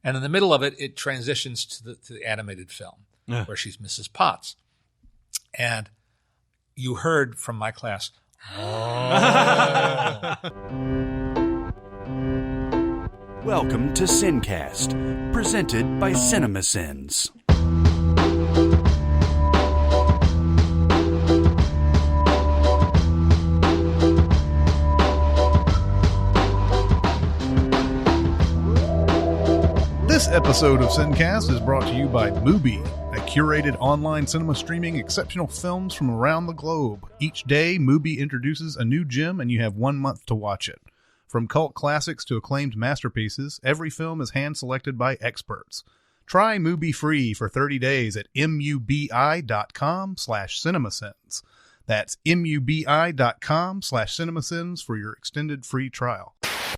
And in the middle of it, it transitions to the animated film where she's Mrs. Potts. And you heard from my class, Welcome to Sincast, presented by CinemaSins. This episode of Sincast is brought to you by Mubi, a curated online cinema streaming exceptional films from around the globe. Each day, Mubi introduces a new gem and you have 1 month to watch it. From cult classics to acclaimed masterpieces, every film is hand-selected by experts. Try Mubi free for 30 days at mubi.com/cinemasins. That's mubi.com/cinemasins for your extended free trial.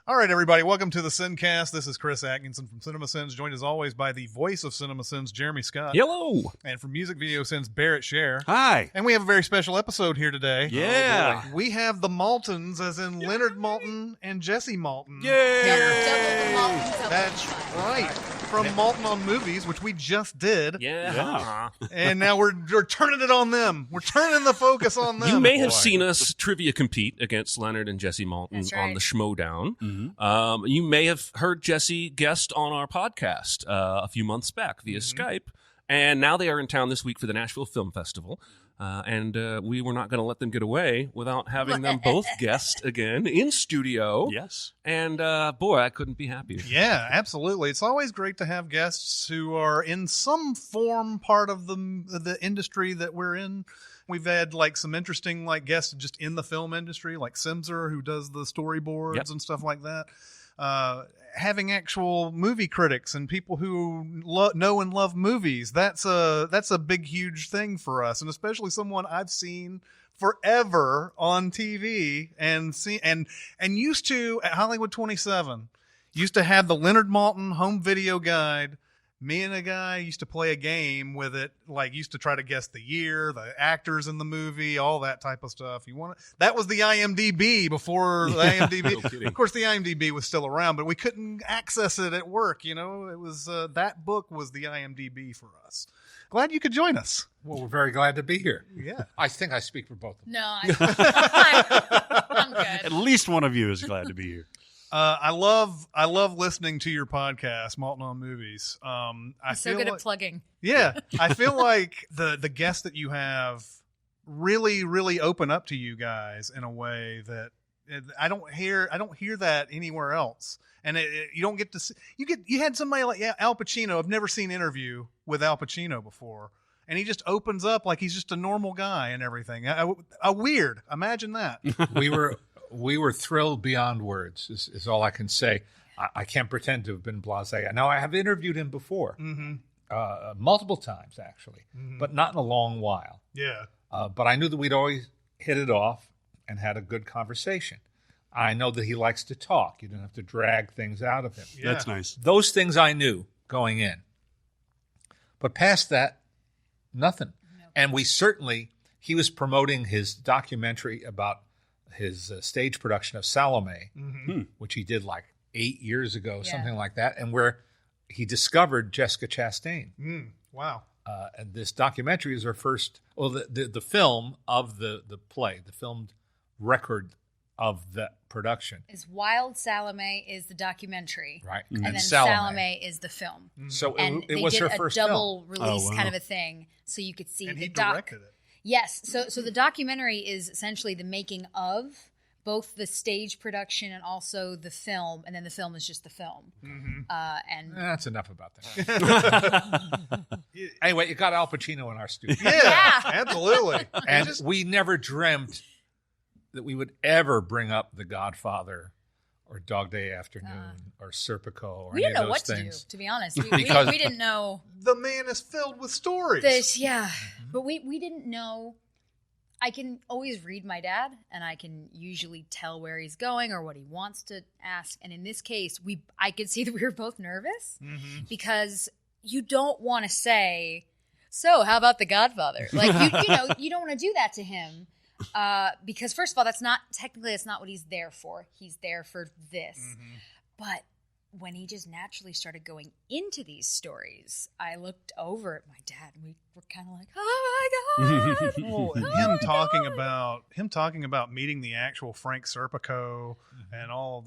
All right, everybody, welcome to the Sincast. This is Chris Atkinson from CinemaSins, joined as always by the voice of CinemaSins, Jeremy Scott. Hello. And from Music Video Sins, Barrett Scher. Hi. And we have a very special episode here today. Yeah. We have the Maltons, as in Leonard Maltin and Jesse Maltin. Yay. Here. Double the Maltons. That's right. From Maltin on Movies, which we just did. Yeah. And now we're turning it on them. We're turning the focus on them. You may have seen us trivia compete against Leonard and Jesse Maltin That's right. on the Schmodown. Mm-hmm. You may have heard Jesse guest on our podcast a few months back via Skype. And now they are in town this week for the Nashville Film Festival. And we were not going to let them get away without having them both guest again in studio. Yes. And boy, I couldn't be happier. Yeah, absolutely. It's always great to have guests who are in some form part of the industry that we're in. We've had like some interesting like guests just in the film industry, like Simser, who does the storyboards and stuff like that. Having actual movie critics and people who know and love movies, that's a big, huge thing for us, and especially someone I've seen forever on TV and used to at Hollywood 27. Used to have the Leonard Maltin home video guide. Me and a guy used to play a game with it, like used to try to guess the year, the actors in the movie, all that type of stuff. That was the IMDb before the IMDb. No kidding. Of course, the IMDb was still around, but we couldn't access it at work. You know, it was that book was the IMDb for us. Glad you could join us. well, we're very glad to be here. Yeah. I think I speak for both of them. No, I'm good. At least one of you is glad to be here. I love listening to your podcast, Maltin on Movies. I'm so good at plugging. Yeah, I feel like the guests that you have really, really open up to you guys in a way that I don't hear that anywhere else. And you don't get to see, you had somebody like Al Pacino. I've never seen an interview with Al Pacino before, and he just opens up like he's just a normal guy and everything. Weird. Imagine that. We were thrilled beyond words, is all I can say. I can't pretend to have been blasé. Now, I have interviewed him before, multiple times, actually, but not in a long while. Yeah. But I knew that we'd always hit it off and had a good conversation. I know that he likes to talk. You don't have to drag things out of him. Yeah. That's nice. Those things I knew going in. But past that, nothing. Nope. And he was promoting his documentary about his stage production of Salome, which he did like 8 years ago, something like that, and where he discovered Jessica Chastain. Wow. And this documentary is her first, the film of the play, the filmed record of the production. Is Wild Salome is the documentary. Right. And then Salome is the film. So And it was her first a film. double release kind of a thing, so you could see And the he doc. directed it. Yes. So the documentary is essentially the making of both the stage production and also the film, and then the film is just the film. And That's enough about that. Anyway, you got Al Pacino in our studio. Yeah, absolutely. And we never dreamt that we would ever bring up The Godfather or Dog Day Afternoon or Serpico or we any didn't of know those what to do, things. to be honest. We Because- didn't know The man is filled with stories. this. Yeah. But we didn't know. I can always read my dad, and I can usually tell where he's going or what he wants to ask. And in this case, I could see that we were both nervous because you don't want to say, "So, how about The Godfather?" Like you don't want to do that to him because first of all, that's not what he's there for. He's there for this. But when he just naturally started going into these stories, I looked over at my dad and we were kind of like, oh my God. Well, him talking about meeting the actual Frank Serpico and all of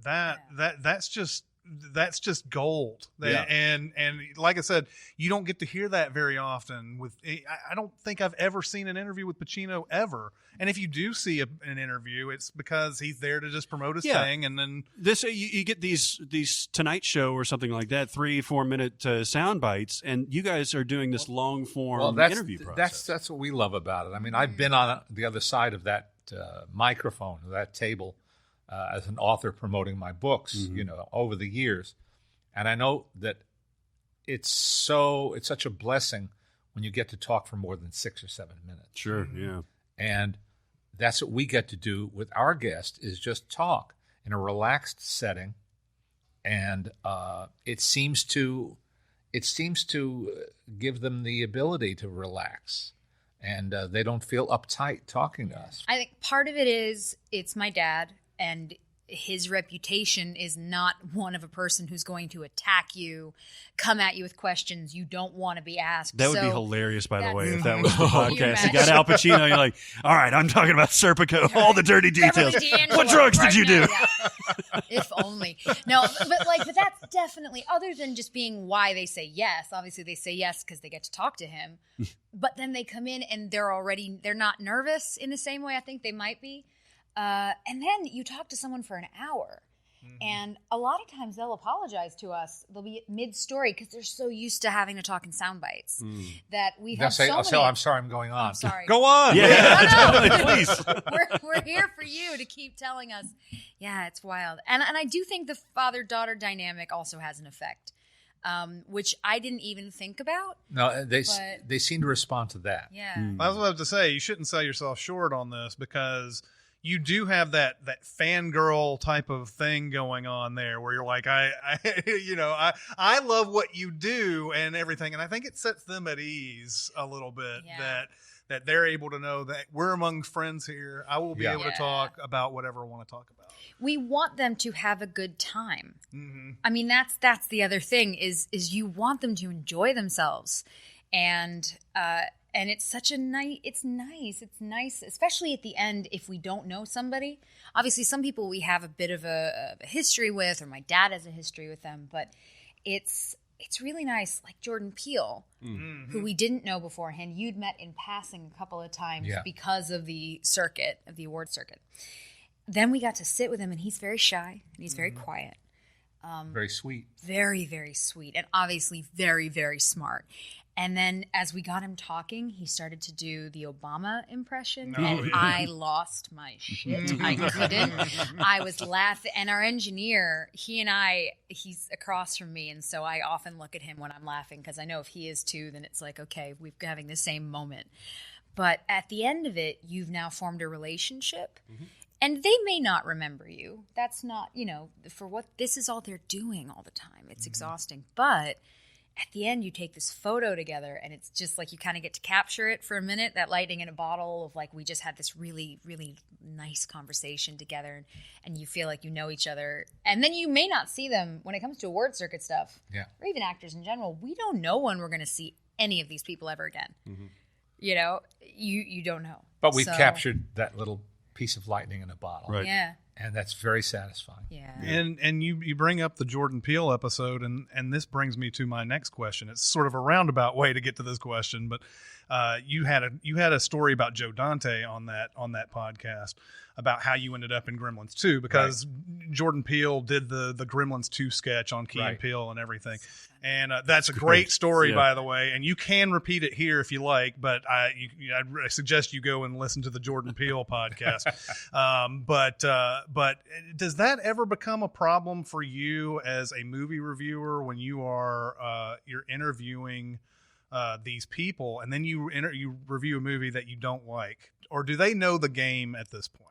that. That's just gold. Yeah. And like I said, you don't get to hear that very often. I don't think I've ever seen an interview with Pacino ever. And if you do see an interview, it's because he's there to just promote his thing. And then This you get these Tonight Show or something like that, 3-4 minute sound bites, and you guys are doing this long form interview process. That's what we love about it. I mean, I've been on the other side of that microphone, that table, as an author promoting my books, over the years, and I know that it's such a blessing when you get to talk for more than 6 or 7 minutes. Sure, yeah. And that's what we get to do with our guest, is just talk in a relaxed setting, and it seems to give them the ability to relax, and they don't feel uptight talking to us. I think part of it is it's my dad, and his reputation is not one of a person who's going to attack you, come at you with questions you don't want to be asked. That would be hilarious, by the way, if that Can was the you podcast. You imagine? got Al Pacino, you're like, all right, I'm talking about Serpico, all the dirty details. Beverly D'Angelo What drugs right did you now, do? yeah. If only. No, but that's definitely, other than just being why they say yes. Obviously, they say yes because they get to talk to him. But then they come in and they're not nervous in the same way I think they might be. And then you talk to someone for an hour. And a lot of times they'll apologize to us. They'll be mid-story because they're so used to having to talk in sound bites that we've They'll had say, so many. "Oh, I'm sorry, I'm going on." I'm sorry. Go on. Yeah, No. definitely, please. We're here for you to keep telling us. Yeah, it's wild. And I do think the father-daughter dynamic also has an effect, which I didn't even think about. No, they But- seem to respond to that. Yeah. I was about to say, you shouldn't sell yourself short on this, because you do have that fangirl type of thing going on there, where you're like, I love what you do and everything, and I think it sets them at ease a little bit that they're able to know that we're among friends here. I will be able to talk about whatever I want to talk about. We want them to have a good time. Mm-hmm. I mean, that's the other thing is you want them to enjoy themselves, and it's such a it's nice, especially at the end if we don't know somebody. Obviously, some people we have a bit of a history with, or my dad has a history with them, but it's really nice, like Jordan Peele, who we didn't know beforehand. You'd met in passing a couple of times because of the circuit, of the award circuit. Then we got to sit with him, and he's very shy, and he's very quiet. Very sweet. Very, very sweet, and obviously very, very smart. And then as we got him talking, he started to do the Obama impression, and I lost my shit. I couldn't. I was laughing. And our engineer, he's across from me, and so I often look at him when I'm laughing, because I know if he is too, then it's like, okay, we're having the same moment. But at the end of it, you've now formed a relationship. And they may not remember you. That's not, for what this is all they're doing all the time. It's exhausting. But at the end, you take this photo together, and it's just like you kind of get to capture it for a minute, that lightning in a bottle of like, we just had this really, really nice conversation together, and you feel like you know each other. And then you may not see them when it comes to award circuit stuff, or even actors in general. We don't know when we're going to see any of these people ever again. You don't know. But we've captured that little piece of lightning in a bottle. Right. Yeah. And that's very satisfying. Yeah. And you bring up the Jordan Peele episode, and this brings me to my next question. It's sort of a roundabout way to get to this question, but you had a story about Joe Dante on that podcast about how you ended up in Gremlins 2, because Jordan Peele did the Gremlins 2 sketch on Key and Peele and everything. And that's a great story, by the way. And you can repeat it here if you like, but I suggest you go and listen to the Jordan Peele podcast. But does that ever become a problem for you as a movie reviewer when you're interviewing these people, and then you review a movie that you don't like? Or do they know the game at this point?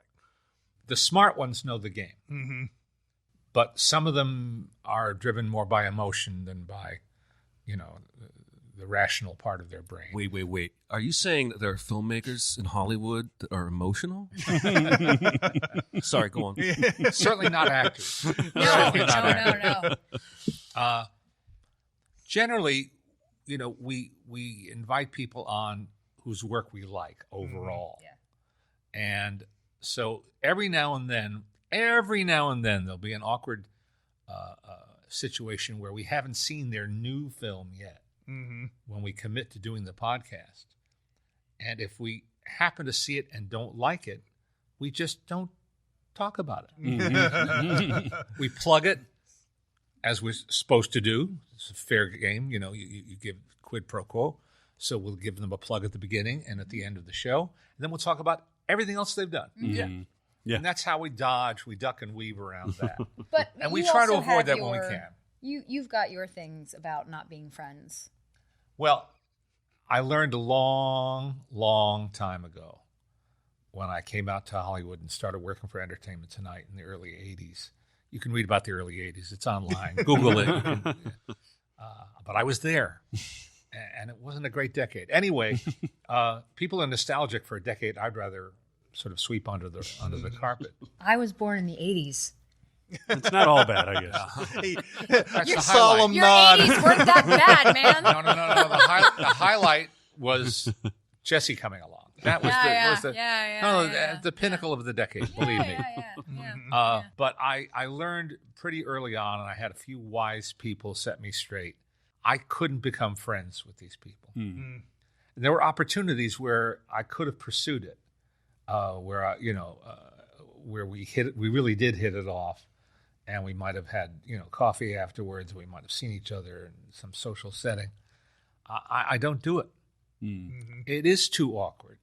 The smart ones know the game. Mm-hmm. But some of them are driven more by emotion than by, the rational part of their brain. Wait. Are you saying that there are filmmakers in Hollywood that are emotional? Sorry, go on. Certainly not actors. No. Generally, we invite people on whose work we like overall. Yeah. And so every now and then there'll be an awkward situation where we haven't seen their new film yet when we commit to doing the podcast. And if we happen to see it and don't like it, we just don't talk about it. We plug it as we're supposed to do. It's a fair game. You give quid pro quo. So we'll give them a plug at the beginning and at the end of the show. And then we'll talk about everything else they've done. Yeah. And that's how we duck and weave around that. And we try to avoid that when we can. You've got your things about not being friends. Well, I learned a long, long time ago when I came out to Hollywood and started working for Entertainment Tonight in the early 80s. You can read about the early 80s. It's online. Google it. But I was there. And it wasn't a great decade. Anyway, people are nostalgic for a decade I'd rather sort of sweep under the carpet. I was born in the 80s. It's not all bad, I guess. That's You the solemn highlight. Your nod. 80s weren't that bad, man. No. The highlight was Jesse coming along. That was the pinnacle of the decade, believe me. Yeah. But I learned pretty early on, and I had a few wise people set me straight. I couldn't become friends with these people. And there were opportunities where I could have pursued it, where we really did hit it off, and we might have had coffee afterwards. We might have seen each other in some social setting. I don't do it. It is too awkward.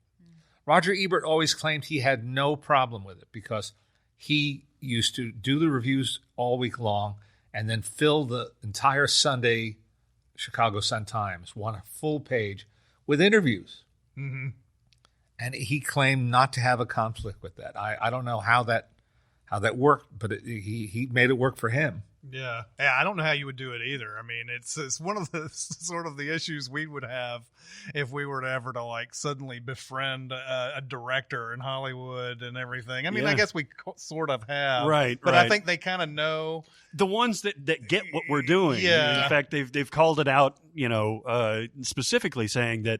Roger Ebert always claimed he had no problem with it because he used to do the reviews all week long and then fill the entire Sunday Chicago Sun-Times, one full page, with interviews. And he claimed not to have a conflict with that. I don't know how that worked, but he made it work for him. Yeah, I don't know how you would do it either. I mean, it's one of the sort of the issues we would have if we were to ever to like suddenly befriend a director in Hollywood and everything. I mean, I guess we sort of have, right? But I think they kind of know the ones that get what we're doing. Yeah. In fact, they've called it out, specifically saying that,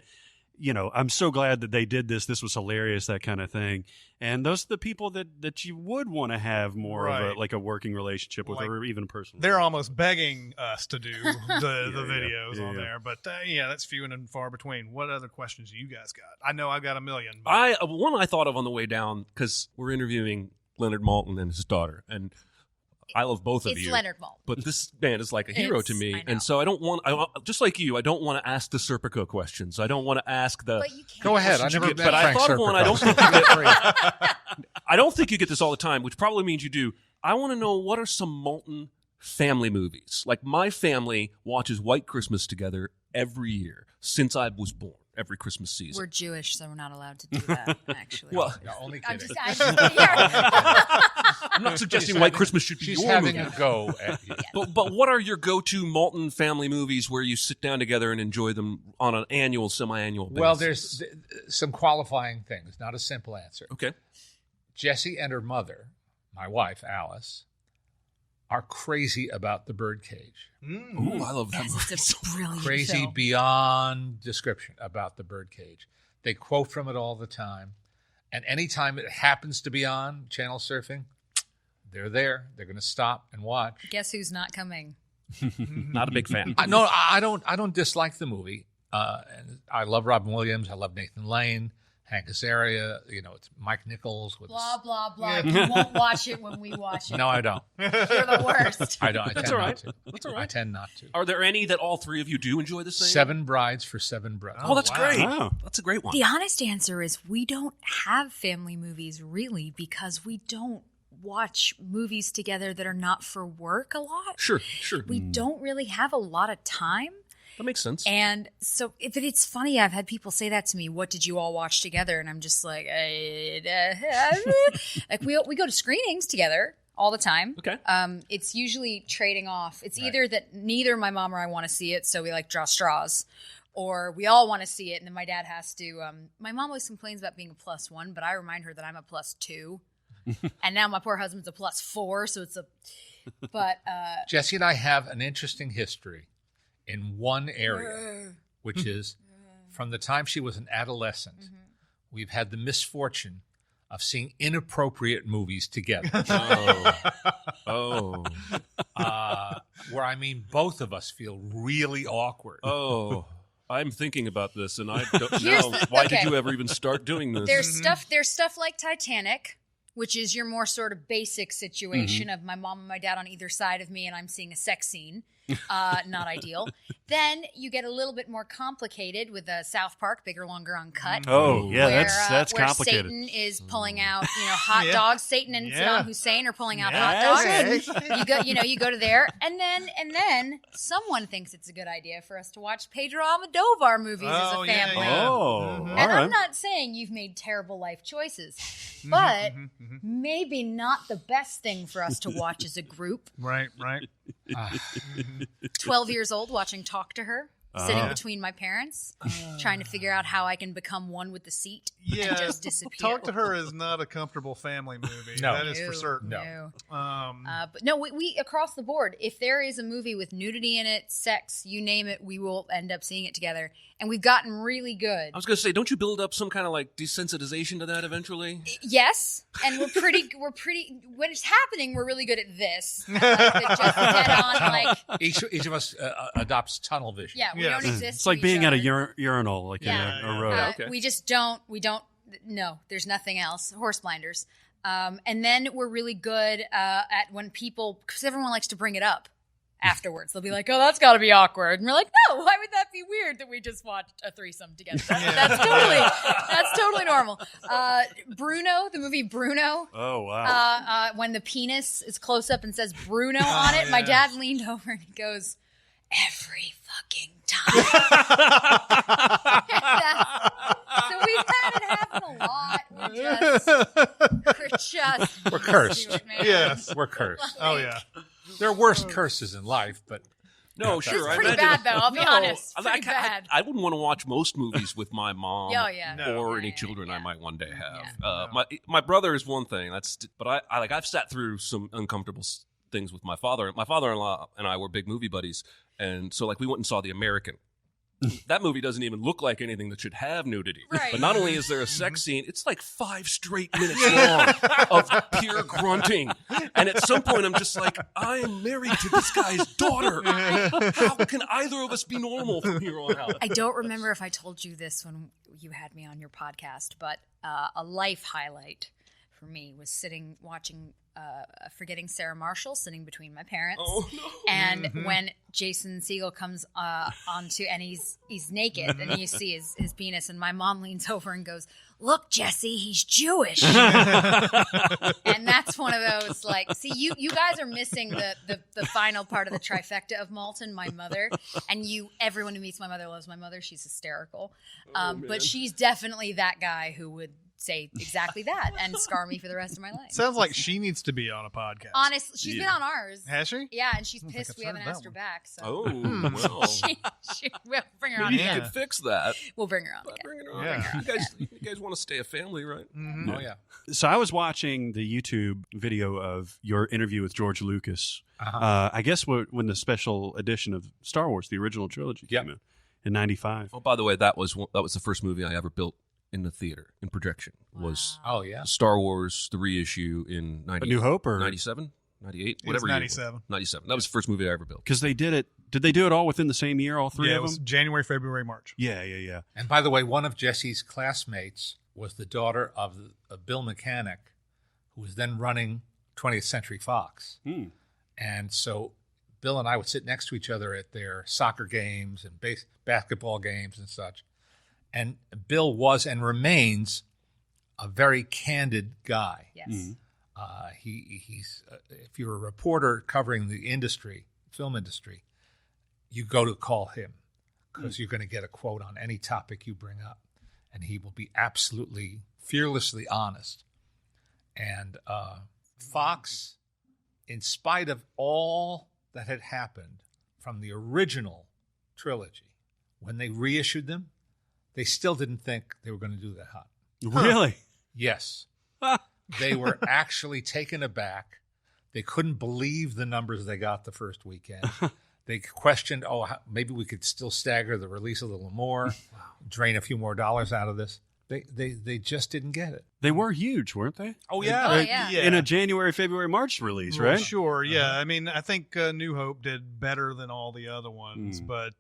I'm so glad that they did this. This was hilarious, that kind of thing. And those are the people that you would want to have more of a working relationship with, or even personal. They're almost begging us to do the videos on there. But that's few and far between. What other questions do you guys got? I know I've got a million. But One I thought of on the way down, because we're interviewing Leonard Maltin and his daughter, and I love both of you. It's Leonard Maltin. But this man is like a hero to me. And so I don't want, just like you, I don't want to ask the Serpico questions. I don't want to ask the... But you can't. Go ahead. I never met But I Frank thought of one. Serpico. I don't think you get this all the time, which probably means you do. I want to know, what are some Maltin family movies? Like, my family watches White Christmas together every year since I was born. Every Christmas season. We're Jewish, so we're not allowed to do that, actually. Well, No, only I'm kidding. I'm not suggesting White Christmas should be She's your having movie. a go at you. But what are your go-to Maltin family movies where you sit down together and enjoy them on an annual, semi-annual basis? Well, there's some qualifying things. Not a simple answer. Okay. Jessie and her mother, my wife, Alice, are crazy about The Birdcage. Ooh, I love that movie. It's a brilliant Crazy film. beyond description about The Birdcage. They quote from it all the time. And anytime it happens to be on channel surfing, they're there. They're going to stop and watch. Guess who's not coming? Not a big fan. No, I don't dislike the movie. And I love Robin Williams. I love Nathan Lane, Hank Azaria. It's Mike Nichols. With Blah, blah, blah. You won't watch it when we watch it. No, I don't. You're the worst. I don't. I That's tend all not right. to. That's all right. I tend not to. Are there any that all three of you do enjoy the same? 7 Brides for 7 Brothers. Oh, that's great. Wow. That's a great one. The honest answer is we don't have family movies really because we don't watch movies together that are not for work a lot. Sure. We don't really have a lot of time. That makes sense. And so it's funny. I've had people say that to me. What did you all watch together? And I'm just like, like we go to screenings together all the time. Okay. It's usually trading off. It's either that neither my mom or I want to see it, so we like draw straws, or we all want to see it, and then my dad has to. My mom always complains about being a +1, but I remind her that I'm a +2, and now my poor husband's a +4, so it's a. But Jesse and I have an interesting history in one area, which is from the time she was an adolescent, we've had the misfortune of seeing inappropriate movies together. Oh. Where I mean, both of us feel really awkward. Oh. I'm thinking about this, and I don't Here's know. the- Why okay. did you ever even start doing this? There's stuff like Titanic, which is your more sort of basic situation of my mom and my dad on either side of me, and I'm seeing a sex scene. Not ideal. Then you get a little bit more complicated with South Park, Bigger, Longer, Uncut. Oh, yeah, where, that's where complicated. Satan is pulling out, hot dogs. Satan and Saddam Hussein are pulling out hot Yes. dogs. You go to there, and then someone thinks it's a good idea for us to watch Pedro Almodovar movies as a family. Oh, And all I'm right. not saying you've made terrible life choices, but maybe not the best thing for us to watch as a group. Right. 12 years old watching Talk to Her, sitting between my parents, trying to figure out how I can become one with the seat Yeah. and just disappear. Talk to Her is not a comfortable family movie. No. That is for certain. No. But no, we across the board, if there is a movie with nudity in it, sex, you name it, we will end up seeing it together. And we've gotten really good. I was going to say, don't you build up some kind of like desensitization to that eventually? Yes, and we're pretty. When it's happening, we're really good at this. Just dead on, like Each of us adopts tunnel vision. yeah, we don't exist. It's like to being each at a other. urinal, like in a row. Okay. We just don't. We don't. No, there's nothing else. Horse blinders. And then we're really good at when people, because everyone likes to bring it up afterwards. They'll be like, "Oh, that's got to be awkward," and we're like, "No, why would that be weird that we just watched a threesome together? That's totally normal." Bruno, the movie Bruno. Oh, wow. When the penis is close up and says Bruno on it, my dad leaned over and he goes, "Every fucking time." So we've had it happen a lot. We're cursed. do it, man. Yes. We're cursed. Oh, yeah. There are worse curses in life, but No, sure. It's I pretty imagine- bad, though. I'll be honest. I- Pretty bad. I wouldn't want to watch most movies with my mom Oh, yeah. No. or Yeah, any yeah, children I yeah. might one day have. Yeah. My brother is one thing. But I've sat through some uncomfortable things with my father. My father-in-law and I were big movie buddies, and so like we went and saw The American. That movie doesn't even look like anything that should have nudity. Right. But not only is there a sex scene, it's like 5 straight minutes long of pure grunting. And at some point, I'm just like, I am married to this guy's daughter. How can either of us be normal from here on out? I don't remember if I told you this when you had me on your podcast, but a life highlight for me was watching Forgetting Sarah Marshall, sitting between my parents. Oh, no. And when Jason Segel comes onto, and he's naked, and you see his penis, and my mom leans over and goes, "Look, Jesse, he's Jewish." And that's one of those, like, see, you guys are missing the final part of the trifecta of Malton, my mother. And everyone who meets my mother loves my mother. She's hysterical. But she's definitely that guy who would say exactly that and scar me for the rest of my life. Sounds like she needs to be on a podcast. Honestly, she's been on ours. Has she? Yeah, and she's think pissed I've we haven't heard asked that her one. back. So Oh, well. we'll bring her on You again. could fix that. We'll bring her on again. Bring it on. Yeah. You guys want to stay a family, right? oh yeah. So I was watching the YouTube video of your interview with George Lucas. Uh-huh. I guess when the special edition of Star Wars, the original trilogy, Yep. came out in '95. Oh, by the way, that was the first movie I ever built in the theater in projection. Was Oh yeah. Star Wars 3 issue in A New Hope, or 97, 98, It's whatever year it was. 97. 97. That was the first movie I ever built. because they did it? Did they do it all within the same year? All three Yeah, it of was them? January, February, March. Yeah. And by the way, one of Jesse's classmates was the daughter of Bill Mechanic, who was then running 20th Century Fox. Hmm. And so Bill and I would sit next to each other at their soccer games and basketball games and such. And Bill was and remains a very candid guy. Yes. Mhm. He's if you're a reporter covering the industry, film industry, you go to call him because you're going to get a quote on any topic you bring up, and he will be absolutely fearlessly honest. And Fox, in spite of all that had happened from the original trilogy, when they reissued them, they still didn't think they were going to do that hot. Really? Yes. They were actually taken aback. They couldn't believe the numbers they got the first weekend. They questioned, maybe we could still stagger the release a little more, drain a few more dollars out of this. They just didn't get it. They were huge, weren't they? Oh, yeah. Oh, yeah. In a January, February, March release, Well, right? Sure, yeah. I mean, I think New Hope did better than all the other ones, but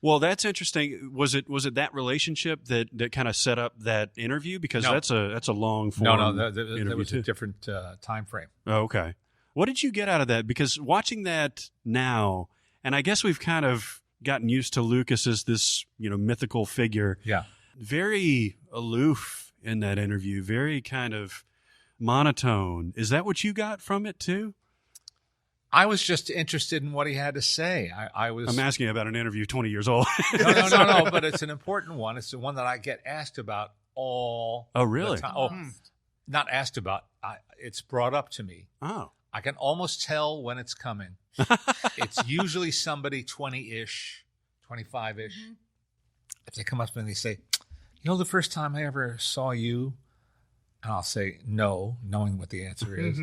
Well, that's interesting. Was it that relationship that kind of set up that interview? Because No. that's a long form There interview was too. a different time frame. Oh, okay. What did you get out of that? Because watching that now, and I guess we've kind of gotten used to Lucas as this, mythical figure. Yeah. Very aloof in that interview, very kind of monotone. Is that what you got from it too? I was just interested in what he had to say. I'm asking about an interview 20 years old. No, but it's an important one. It's the one that I get asked about all Oh, really? the time. Oh, not asked about. It's brought up to me. Oh. I can almost tell when it's coming. It's usually somebody 20-ish, 25-ish. Mm-hmm. If they come up to me and they say, the first time I ever saw you, and I'll say no, knowing what the answer is.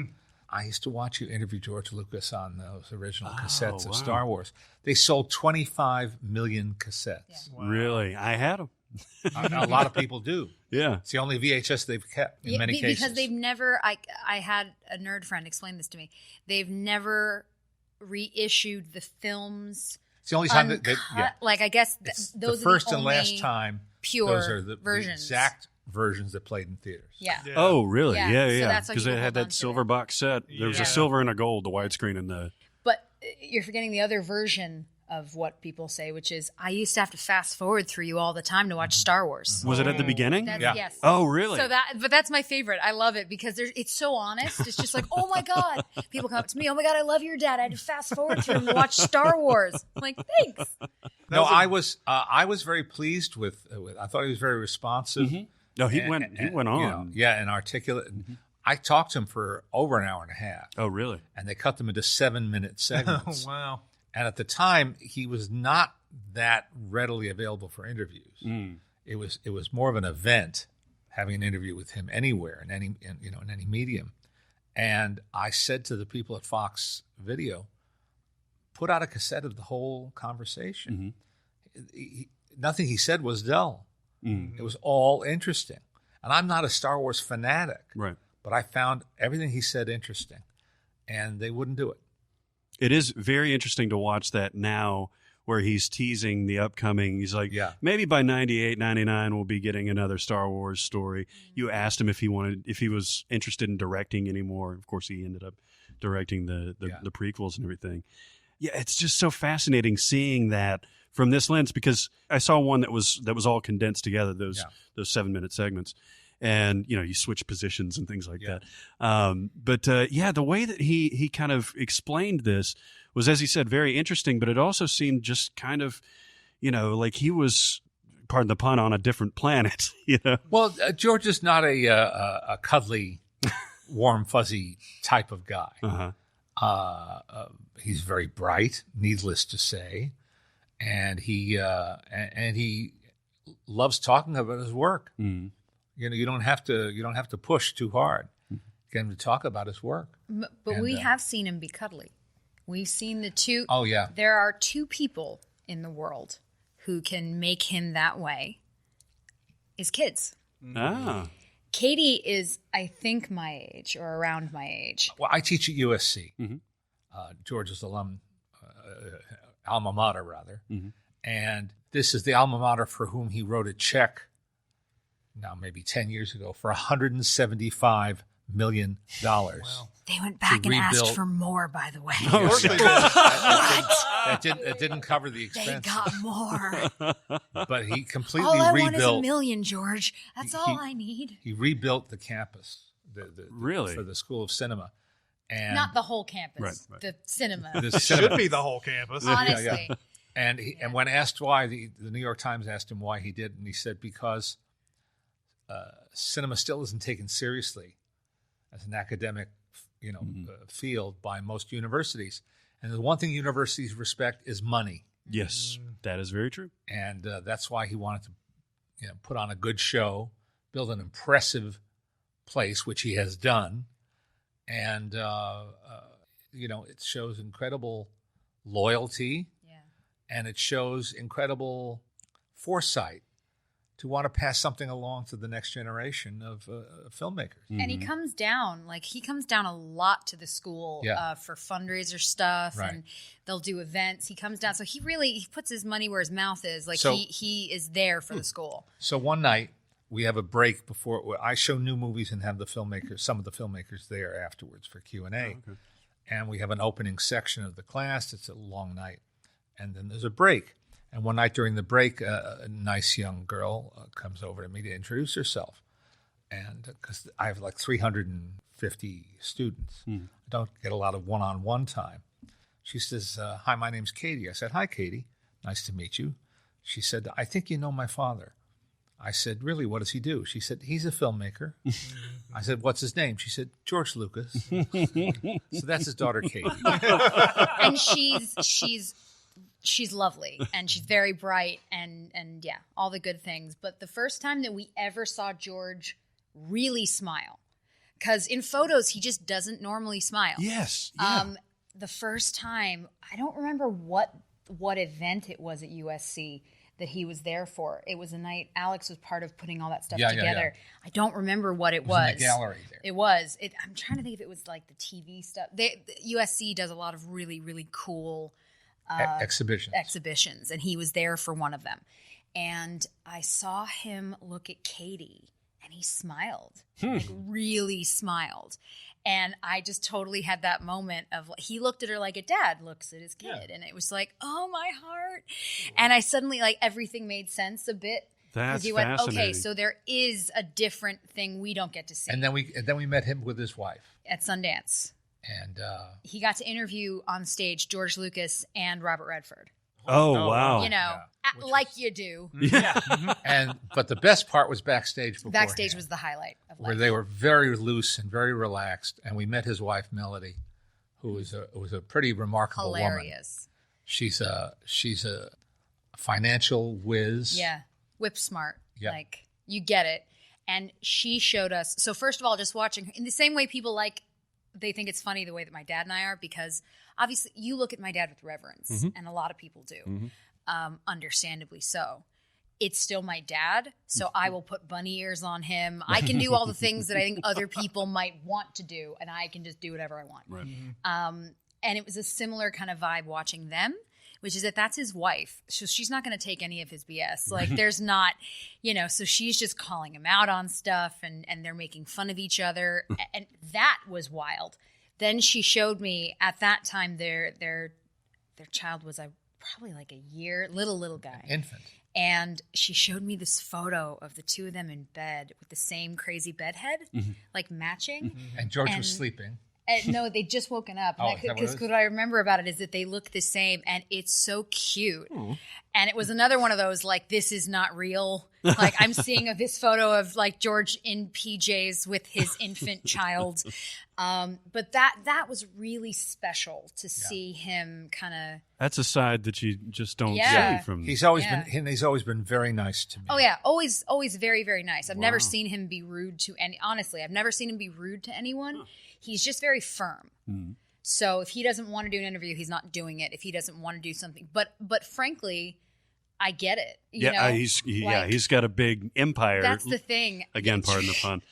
I used to watch you interview George Lucas on those original cassettes wow. of Star Wars. They sold 25 million cassettes. Really? I had them. A lot of people do. Yeah. It's the only VHS they've kept in many cases. Because they've never, I had a nerd friend explain this to me. They've never reissued the films. It's the only time that uncut. Like, I guess it's those the first are the and last only time. pure Those are the versions. exact versions that played in theaters. Yeah. yeah. Oh, really? Yeah, Yeah, so that's why Because people they had hold on that to silver it. box set. There was Yeah. a silver and a gold, the widescreen and the. But you're forgetting the other version of what people say, which is, I used to have to fast forward through you all the time to watch Star Wars. Was it at the beginning? That's, Yeah. Yes. Oh, really? But that's my favorite. I love it because it's so honest. It's just like, oh my God. People come up to me, oh my God, I love your dad. I had to fast forward through him to watch Star Wars. I'm like, thanks. No, I was very pleased with. I thought he was very responsive. No, he and- went and, on. and articulate. I talked to him for over an hour and a half, Oh, really? and they cut them into 7-minute Oh, segments. wow. And at the time, he was not that readily available for interviews. It was more of an event having an interview with him anywhere in any medium. And I said to the people at Fox Video, put out a cassette of the whole conversation. Nothing he said was dull. It was all interesting. And I'm not a Star Wars fanatic, Right. but I found everything he said interesting, and they wouldn't do it. It is very interesting to watch that now where he's teasing the upcoming. He's like, Yeah. maybe by 98, 99, we'll be getting another Star Wars story. You asked him if he was interested in directing anymore. Of course, he ended up directing the prequels and everything. Yeah, it's just so fascinating seeing that from this lens, because I saw one that was all condensed together, those 7-minute segments. And, you switch positions and things like that. But the way that he kind of explained this was, as he said, very interesting, but it also seemed just kind of, like he was, pardon the pun, on a different planet, Well, George is not a cuddly, warm, fuzzy type of guy. Uh-huh. He's very bright, needless to say, and he loves talking about his work. Mm. You don't have to push too hard. Get him to talk about his work. But And, we have seen him be cuddly. We've seen the two. Oh yeah, There are two people in the world who can make him that way. His kids. Ah. Katie is, I think, my age or around my age. well, I teach at USC, Mhm. George's alma mater, rather. Mhm. And this is the alma mater for whom he wrote a check, now maybe 10 years ago, for $175 million. Wow. They went back To and asked rebuild- for more, by the way. Oh, course they did. That didn't cover the They expense, got more. but he completely All I want is a rebuilt. million, George. That's He- all I need. He rebuilt the campus, Really? for the School of Cinema, and Not the whole campus, Right. the cinema. the It cinema. should be the whole campus. Honestly. And when asked why, the New York Times asked him why he did, and he said because cinema still isn't taken seriously as an academic, field by most universities. And the one thing universities respect is money. Yes. That is very true. And that's why he wanted to put on a good show, build an impressive place, which he has done. And, it shows incredible loyalty, and it shows incredible foresight to want to pass something along to the next generation of filmmakers. And he comes down a lot to the school for fundraiser stuff, Right. and they'll do events. He comes down, so he puts his money where his mouth is. Like So- he is there for the school. So one night we have a break before I show new movies and have some of the filmmakers there afterwards for Q&A. And we have an opening section of the class. It's a long night. And then there's a break. And one night during the break, a nice young girl comes over to me to introduce herself. And because I have like 350 students, I don't get a lot of one-on-one time. She says, "Hi, my name's Katie." I said, "Hi, Katie. Nice to meet you." She said, "I think you know my father." I said, "Really? What does he do?" She said, "He's a filmmaker." I said, "What's his name?" She said, "George Lucas." So that's his daughter, Katie. And she's lovely, and she's very bright, and all the good things. But the first time that we ever saw George really smile, because in photos he just doesn't normally smile. Yes. Yeah. The first time, I don't remember what event it was at USC that he was there for. It was a night Alex was part of putting all that stuff together. I don't remember what it was. In the gallery there. It was. I'm trying to think if it was like the TV stuff. USC does a lot of really, really cool exhibitions, and he was there for one of them. And I saw him look at Katie, and he smiled, like really smiled. And I just totally had that moment of, he looked at her like a dad looks at his kid. And it was like, oh, my heart. And I suddenly, like, everything made sense a bit. That's he went, fascinating. okay, so there is a different thing we don't get to see. And then we met him with his wife. At Sundance. And he got to interview on stage George Lucas and Robert Redford. Oh, wow. You know, like you do. Yeah. But the best part was backstage beforehand. Backstage was the highlight of where life. they were very loose and very relaxed, and we met his wife Melody, who was a pretty remarkable woman. Hilarious. She's a financial whiz. Yeah, whip smart. Yep. Like, you get it. And she showed us. So first of all, just watching her, in the same way people they think it's funny the way that my dad and I are, because obviously you look at my dad with reverence, and a lot of people do, understandably so. It's still my dad, so I will put bunny ears on him. I can do all the things that I think other people might want to do, and I can just do whatever I want. Right. And it was a similar kind of vibe watching them, which is that's his wife. So she's not going to take any of his BS. Like, there's not, so she's just calling him out on stuff, and they're making fun of each other. And that was wild. Then she showed me at that time their child was probably like a year, little guy. Infant. And she showed me this photo of the two of them in bed with the same crazy bed head, like matching. And George was sleeping. No, they'd just woken up. Oh, is that what it Because is? what I remember about it is that they look the same, and it's so cute. And it was another one of those, like, this is not real. Like, I'm seeing this photo of, like, George in PJs with his infant child. But that was really special to see him kind of. That's a side that you just don't Yeah. see from. He's always been very nice to me. Oh yeah, always very, very nice. I've never seen him be rude to honestly, I've never seen him be rude to anyone. He's just very firm. So if he doesn't want to do an interview, he's not doing it. If he doesn't want to do something, but frankly, I get it. You know? He's got a big empire. That's the thing. Again, pardon the pun.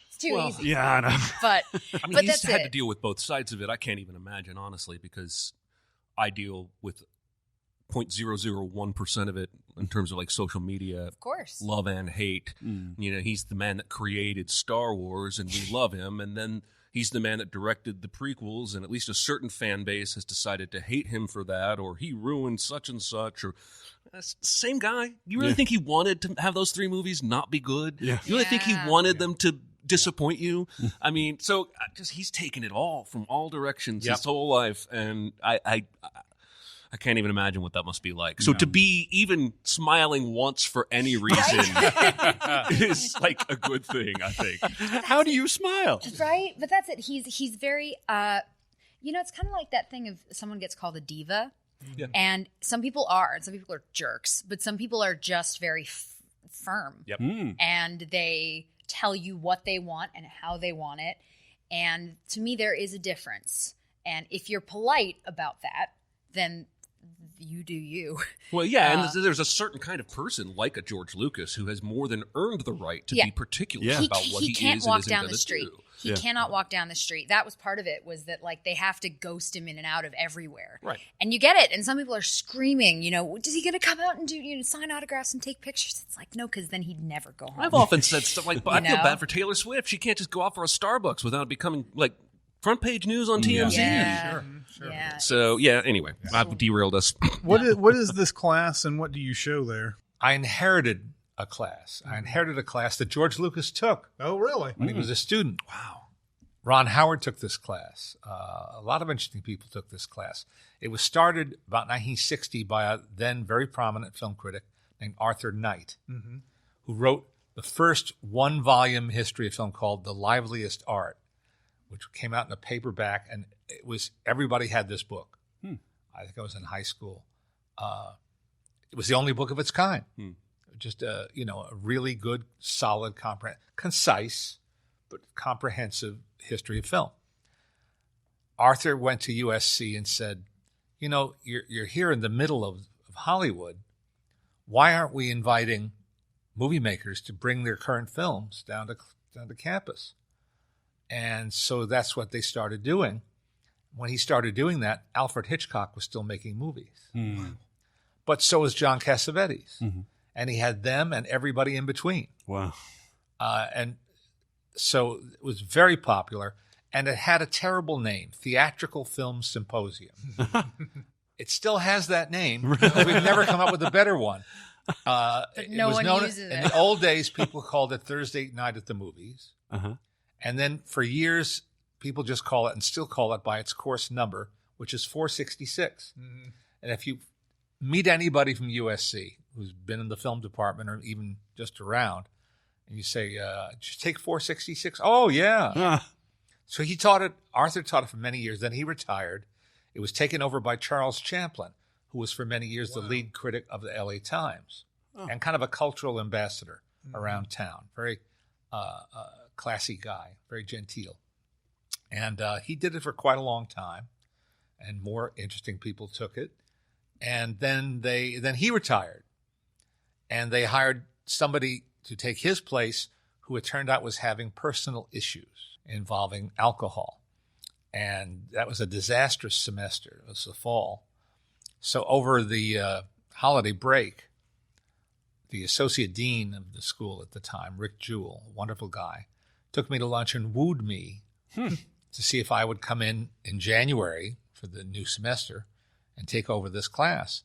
It's too easy. Yeah, I know. But I mean, but he's that's had it. to deal with both sides of it. I can't even imagine, honestly, because I deal with 0.001% of it in terms of like social media, Of course. love and hate. He's the man that created Star Wars, and we love him. And then he's the man that directed the prequels, and at least a certain fan base has decided to hate him for that, or he ruined such and such, or same guy. You really think he wanted to have those three movies not be good? Yeah. You really think he Yeah. wanted them to disappoint you? I mean, so he's taken it all from all directions his whole life, and I can't even imagine what that must be like. So to be even smiling once for any reason is like a good thing, I think. How do you smile? Right? But that's it. He's very it's kind of like that thing of someone gets called a diva. Yeah. And some people are, and some people are jerks, but some people are just very firm. Yep. And they tell you what they want and how they want it. And to me, there is a difference. And if you're polite about that, then you do you. Well, yeah, and there's a certain kind of person like a George Lucas who has more than earned the right to be particular about what he can't is walk and isn't down going the to street. do. He cannot walk down the street. That was part of it, was that like they have to ghost him in and out of everywhere. Right. And you get it. And some people are screaming, is he going to come out and do sign autographs and take pictures? It's like, no, because then he'd never go home. I've often said stuff like, I feel know? bad for Taylor Swift. She can't just go out for a Starbucks without becoming like front page news on TMZ. Yeah. Sure. Yeah. So anyway, I've derailed us. What is this class and what do you show there? I inherited a class. I inherited a class that George Lucas took Oh, really? when he was a student. Wow. Ron Howard took this class. A lot of interesting people took this class. It was started about 1960 by a then very prominent film critic named Arthur Knight, who wrote the first one-volume history of film called The Liveliest Art, which came out in a paperback, and everybody had this book. I think I was in high school. It was the only book of its kind. Just a really good, solid, concise, but comprehensive history of film. Arthur went to USC and said, you're here in the middle of Hollywood. Why aren't we inviting movie makers to bring their current films down to campus? And so that's what they started doing. When he started doing that, Alfred Hitchcock was still making movies. But so was John Cassavetes. And he had them and everybody in between. Wow. And so it was very popular. And it had a terrible name, Theatrical Film Symposium. It still has that name. We've never come up with a better one. no one uses it. In the old days, people called it Thursday Night at the Movies. And then for years, people just call it and still call it by its course number, which is 466. And if you meet anybody from USC who's been in the film department or even just around, and you say, just take 466. Oh, yeah. So Arthur taught it for many years. Then he retired. It was taken over by Charles Champlin, who was for many years the lead critic of the LA Times and kind of a cultural ambassador around town. Very classy guy, very genteel. And he did it for quite a long time, and more interesting people took it. And then he retired, and they hired somebody to take his place who it turned out was having personal issues involving alcohol. And that was a disastrous semester. It was the fall. So over the holiday break, the associate dean of the school at the time, Rick Jewell, a wonderful guy, took me to lunch and wooed me to see if I would come in January for the new semester and take over this class.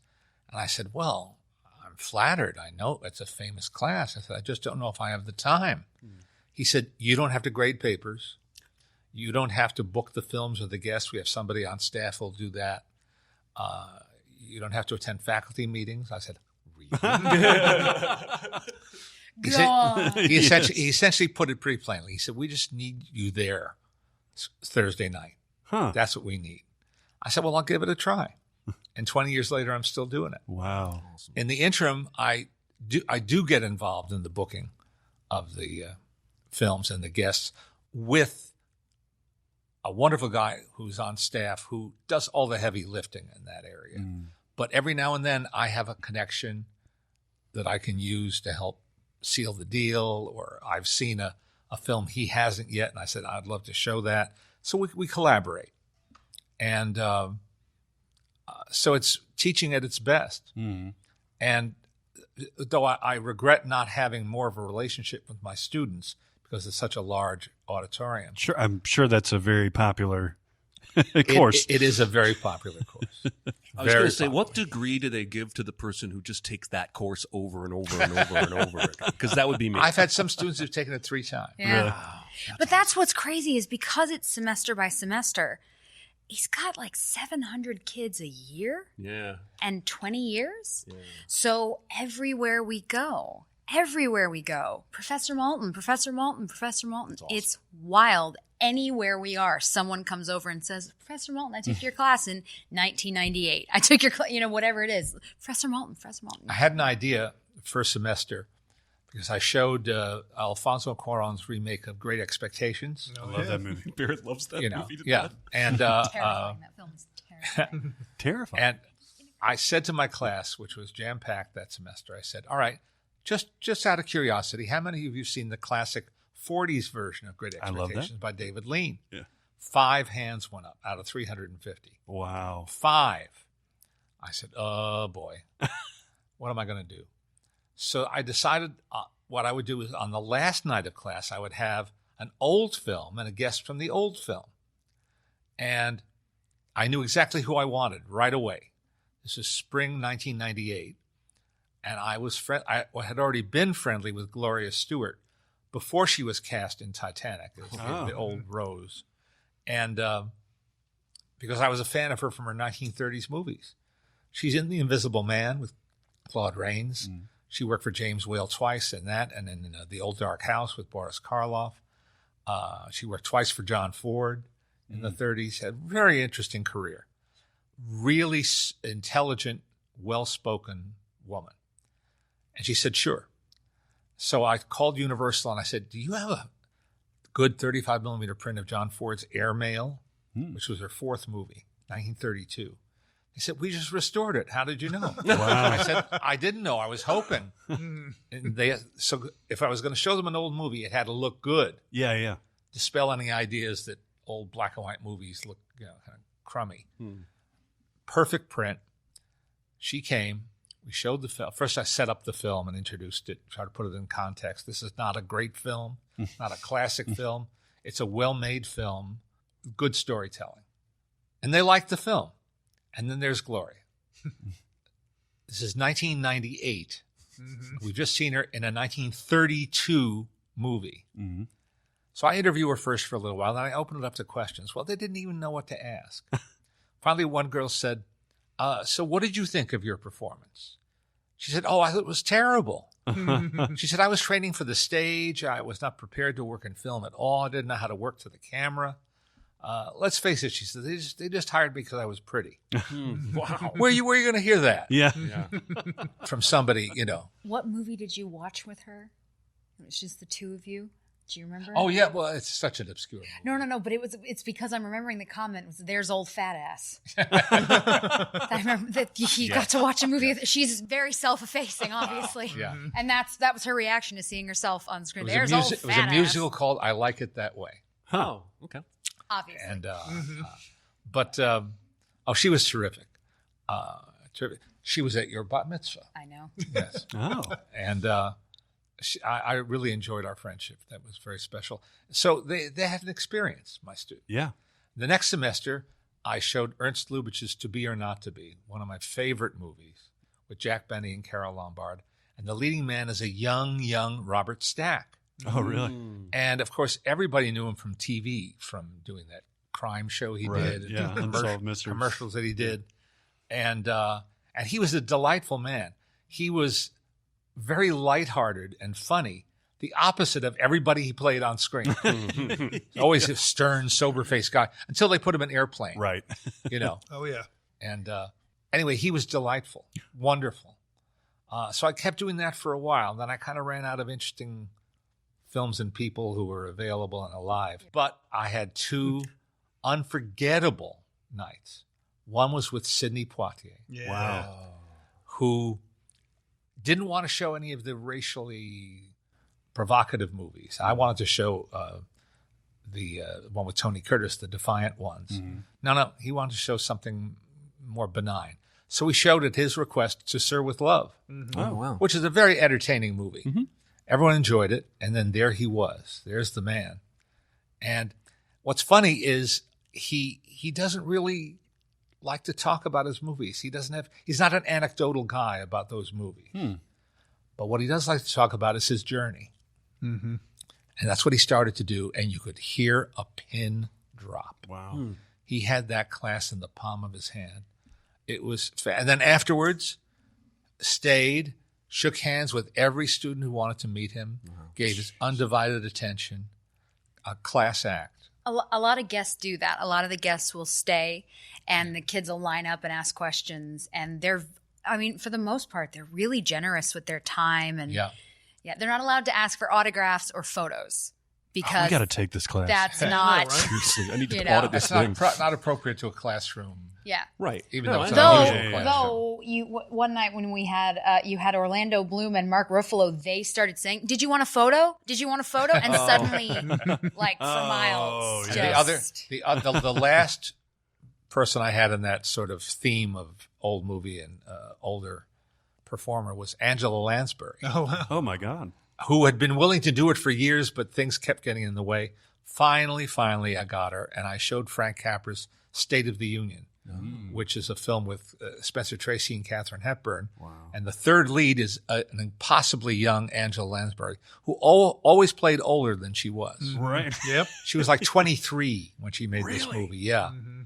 And I said, well, I'm flattered. I know it's a famous class. I said, I just don't know if I have the time. He said, you don't have to grade papers. You don't have to book the films or the guests. We have somebody on staff who'll do that. You don't have to attend faculty meetings. I said, really? He essentially put it pretty plainly. He said, we just need you there Thursday night. That's what we need. I said, well, I'll give it a try. And 20 years later, I'm still doing it. Wow. In the interim, I do get involved in the booking of the films and the guests with a wonderful guy who's on staff who does all the heavy lifting in that area. But every now and then I have a connection that I can use to help seal the deal, or I've seen a film he hasn't yet, and I said, I'd love to show that. So we collaborate. And so it's teaching at its best. And though I regret not having more of a relationship with my students because it's such a large auditorium. Sure, I'm sure that's a very popular course. It is a very popular course. I was going to say, what degree do they give to the person who just takes that course over and over and over and over again? Because that would be me. I've had some students who've taken it 3 times. Yeah. Really? But that's what's crazy is because it's semester by semester, he's got like 700 kids a year and 20 years. So everywhere we go, Professor Malton, Professor Malton. Awesome. It's wild. anywhere we are, someone comes over and says, Professor Moulton, I took your class in 1998. I took your whatever it is. Professor Moulton. I had an idea first semester because I showed Alfonso Cuarón's remake of Great Expectations. I love that movie. Barrett loves that movie. Yeah. And Terrifying. That film is terrifying. Terrifying. and I said to my class, which was jam-packed that semester, I said, all right, just out of curiosity, how many of you have seen the classic 40s version of Great I love that. Expectations by David Lean? Yeah. 5 hands went up out of 350. Wow. 5. I said, oh boy, what am I going to do? So I decided what I would do is on the last night of class, I would have an old film and a guest from the old film. And I knew exactly who I wanted right away. This is spring 1998. And I had already been friendly with Gloria Stewart before she was cast in Titanic, the old Rose. And because I was a fan of her from her 1930s movies. She's in The Invisible Man with Claude Rains. She worked for James Whale twice in that, and in The Old Dark House with Boris Karloff. She worked twice for John Ford in the 30s. Had a very interesting career. Really intelligent, well-spoken woman. And she said, sure. So I called Universal and I said, do you have a good 35 millimeter print of John Ford's Airmail, which was her 4th movie, 1932? He said, we just restored it. How did you know? Wow. I said, I didn't know. I was hoping. And so if I was going to show them an old movie, it had to look good. Yeah. Dispel any ideas that old black and white movies look kind of crummy. Perfect print. She came. We showed the film. First, I set up the film and introduced it, tried to put it in context. This is not a great film, not a classic film. It's a well-made film, good storytelling. And they liked the film. And then there's Gloria. This is 1998. We've just seen her in a 1932 movie. So I interview her first for a little while, then I open it up to questions. Well, they didn't even know what to ask. Finally, one girl said, so what did you think of your performance? She said, oh, I thought it was terrible. She said, I was training for the stage. I was not prepared to work in film at all. I didn't know how to work to the camera. Let's face it, she said, they just hired me because I was pretty. Wow. Where are you going to hear that? Yeah. From somebody, What movie did you watch with her? It was just the two of you. Do you remember? Oh, yeah. Well, it's such an obscure movie. No. But it's because I'm remembering the comment was, there's old fat ass. I remember that you got to watch a movie with, she's very self-effacing, obviously. Yeah. And that was her reaction to seeing herself on screen. It was a musical called I Like It That Way. Oh, okay. Obviously. And, but she was terrific. She was at your bat mitzvah. I know. Yes. Oh. And I really enjoyed our friendship. That was very special. So they had an experience, my student. Yeah. The next semester, I showed Ernst Lubitsch's To Be or Not to Be, one of my favorite movies, with Jack Benny and Carol Lombard. And the leading man is a young Robert Stack. Oh, really? And, of course, everybody knew him from TV, from doing that crime show he did. Yeah, Unsolved Mysteries. Commercials that he did. And he was a delightful man. He was very lighthearted and funny, the opposite of everybody he played on screen. Always a stern, sober-faced guy, until they put him in Airplane. Right. Oh, yeah. And anyway, he was delightful, wonderful. So I kept doing that for a while. Then I kind of ran out of interesting films and people who were available and alive. But I had 2 unforgettable nights. One was with Sidney Poitier. Yeah. Wow. Who didn't want to show any of the racially provocative movies. I wanted to show the one with Tony Curtis, the Defiant Ones. No, he wanted to show something more benign. So we showed at his request To Sir with Love, Oh, wow. which is a very entertaining movie. Everyone enjoyed it, and then there he was. There's the man. And what's funny is he doesn't really like to talk about his movies. He's not an anecdotal guy about those movies. But what he does like to talk about is his journey. And that's what he started to do, and you could hear a pin drop. Wow. He had that class in the palm of his hand. It was, and then afterwards, stayed, shook hands with every student who wanted to meet him, gave his undivided attention, a class act. A lot of guests do that. A lot of the guests will stay, and the kids will line up and ask questions. And for the most part, they're really generous with their time. And they're not allowed to ask for autographs or photos because we got to take this class. that's I know, not. right? Seriously, I need to You know. audit this It's thing. not appropriate to a classroom, Yeah. Right. even No, though it's I an know. unusual Yeah. classroom. Though one night when we had you had Orlando Bloom and Mark Ruffalo, they started saying, "Did you want a photo? Did you want a photo?" And suddenly, like for miles, yeah. just The last person I had in that sort of theme of old movie and older performer was Angela Lansbury, Oh, wow. Oh my God. who had been willing to do it for years, but things kept getting in the way. Finally, I got her, and I showed Frank Capra's State of the Union, which is a film with Spencer Tracy and Katharine Hepburn. Wow. And the third lead is an impossibly young Angela Lansbury, who always played older than she was. Right. Yep. She was like 23 when she made this Really? movie. Yeah. Mm-hmm.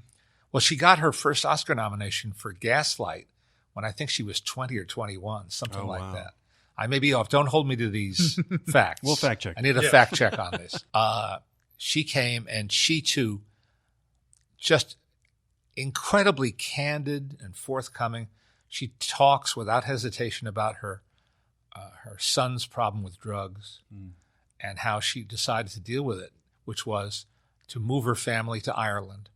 Well, she got her first Oscar nomination for Gaslight when I think she was 20 or 21, something Oh, like wow. that. I may be off. Don't hold me to these facts. We'll fact check. I need a fact check on this. She came, and she too, just incredibly candid and forthcoming. She talks without hesitation about her son's problem with drugs and how she decided to deal with it, which was to move her family to Ireland.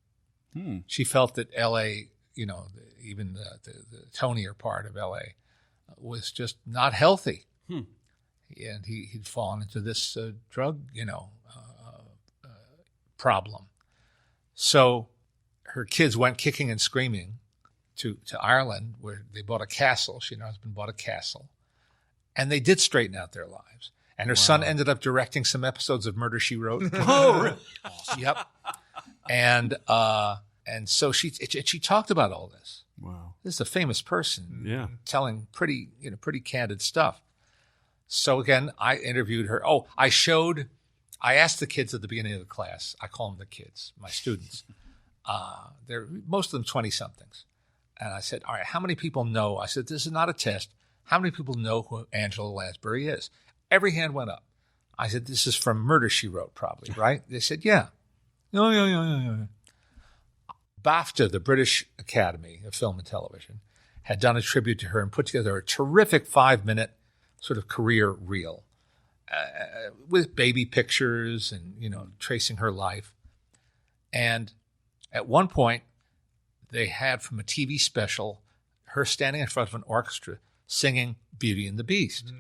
She felt that L.A., even the tonier part of L.A., was just not healthy. And he'd fallen into this drug, problem. So her kids went kicking and screaming to Ireland, where they bought a castle. She and her husband bought a castle. And they did straighten out their lives. And her son ended up directing some episodes of Murder, She Wrote. Oh, really? Yep. And so she talked about all this. Wow. This is a famous person Yeah. telling pretty candid stuff. So again, I interviewed her. Oh, I asked the kids at the beginning of the class. I call them the kids, my students. They're most of them 20-somethings. And I said, all right, how many people know? I said, this is not a test. How many people know who Angela Lansbury is? Every hand went up. I said, this is from Murder, She Wrote, probably, right? They said, yeah. Yeah. BAFTA, the British Academy of Film and Television, had done a tribute to her and put together a terrific 5-minute sort of career reel with baby pictures and, tracing her life. And at one point, they had from a TV special her standing in front of an orchestra singing Beauty and the Beast.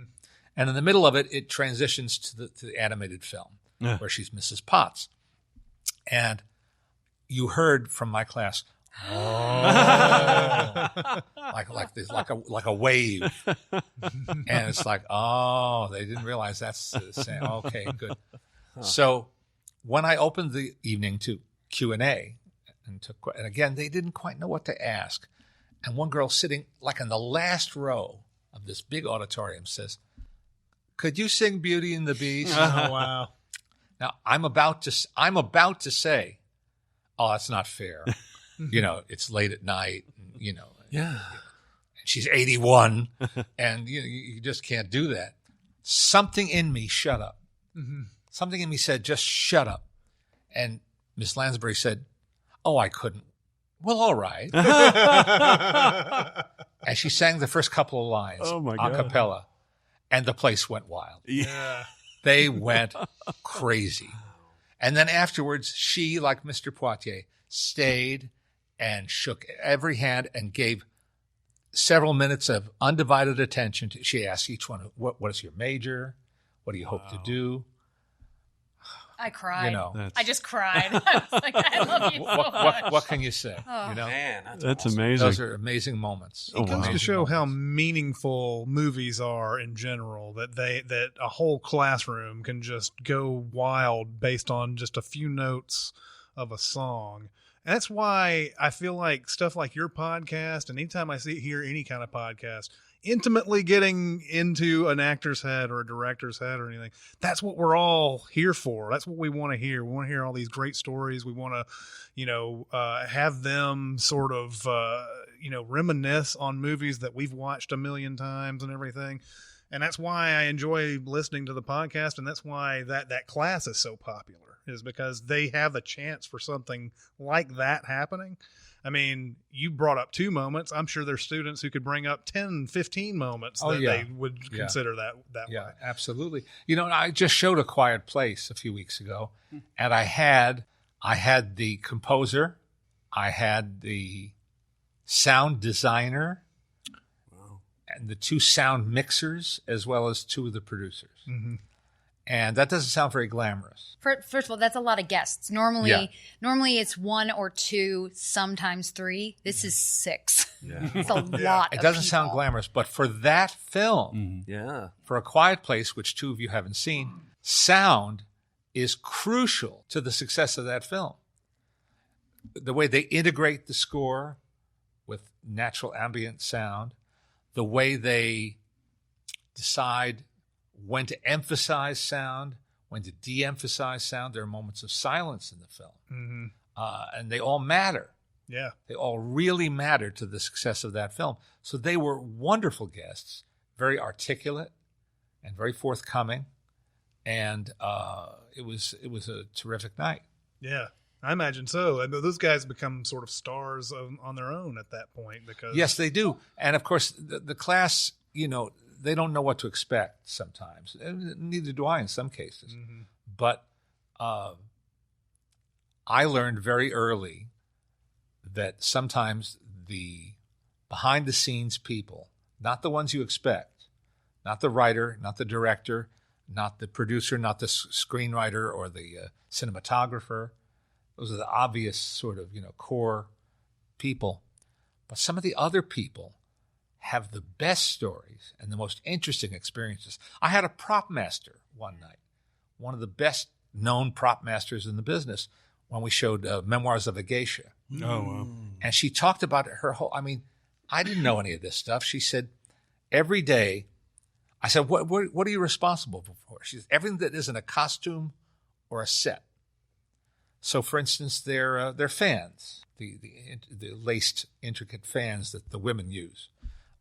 And in the middle of it, it transitions to the animated film where she's Mrs. Potts. And you heard from my class, like a wave, and it's like, oh, they didn't realize that's the same. Okay, good. So when I opened the evening to Q&A, and again, they didn't quite know what to ask, and one girl sitting like in the last row of this big auditorium says, "Could you sing Beauty and the Beast?" Oh, wow. Now I'm about to say, "Oh, that's not fair." It's late at night. Yeah. She's 81, and you just can't do that. Something in me shut up. Something in me said, "Just shut up." And Miss Lansbury said, "Oh, I couldn't." Well, all right. And she sang the first couple of lines Oh, my a God. cappella, and the place went wild. Yeah. They went crazy. And then afterwards, she, like Mr. Poitier, stayed and shook every hand and gave several minutes of undivided attention. She asked each one, what is your major? What do you hope to do? I cried. That's- I just cried. I was like, I love you so much. What can you say? Oh. Man, That's awesome. amazing. Those are amazing moments. Oh, It goes wow. to show how meaningful movies are in general. That a whole classroom can just go wild based on just a few notes of a song. And that's why I feel like stuff like your podcast, and anytime I hear any kind of podcast, intimately getting into an actor's head or a director's head or anything, that's what we're all here for. That's what we want to hear. We want to hear all these great stories. We want to, have them sort of, reminisce on movies that we've watched a million times and everything. And that's why I enjoy listening to the podcast, and that's why that class is so popular. is because they have a chance for something like that happening. I mean, you brought up 2 moments. I'm sure there's students who could bring up 10, 15 moments that they would consider that way. Absolutely. You know, I just showed A Quiet Place a few weeks ago, and I had the composer, I had the sound designer, and the 2 sound mixers, as well as 2 of the producers. Mm-hmm. And that doesn't sound very glamorous. First of all, that's a lot of guests. Normally it's 1 or 2, sometimes 3. This is 6. Yeah. It's a lot. It of doesn't sound people. glamorous, but for that film, Yeah. for A Quiet Place, which 2 of you haven't seen, sound is crucial to the success of that film. The way they integrate the score with natural ambient sound, the way they decide when to emphasize sound, when to de-emphasize sound. There are moments of silence in the film, and they all matter. Yeah. They all really matter to the success of that film. So they were wonderful guests, very articulate and very forthcoming, and it was a terrific night. Yeah. I imagine so. And those guys become sort of stars on their own at that point because Yes, they do. And of course, the class, you know, they don't know what to expect sometimes. And neither do I in some cases. But I learned very early that sometimes the behind the scenes people, not the ones you expect, not the writer, not the director, not the producer, not the screenwriter or the cinematographer, those are the obvious sort of, you know, core people. But some of the other people have the best stories and the most interesting experiences. I had a prop master one night, one of the best known prop masters in the business, when we showed Memoirs of a Geisha. Oh, wow. And she talked about her whole, I mean, I didn't know any of this stuff. She said, every day, I said, what are you responsible for? She said, everything that isn't a costume or a set. So, for instance, they're fans, the laced, intricate fans that the women use.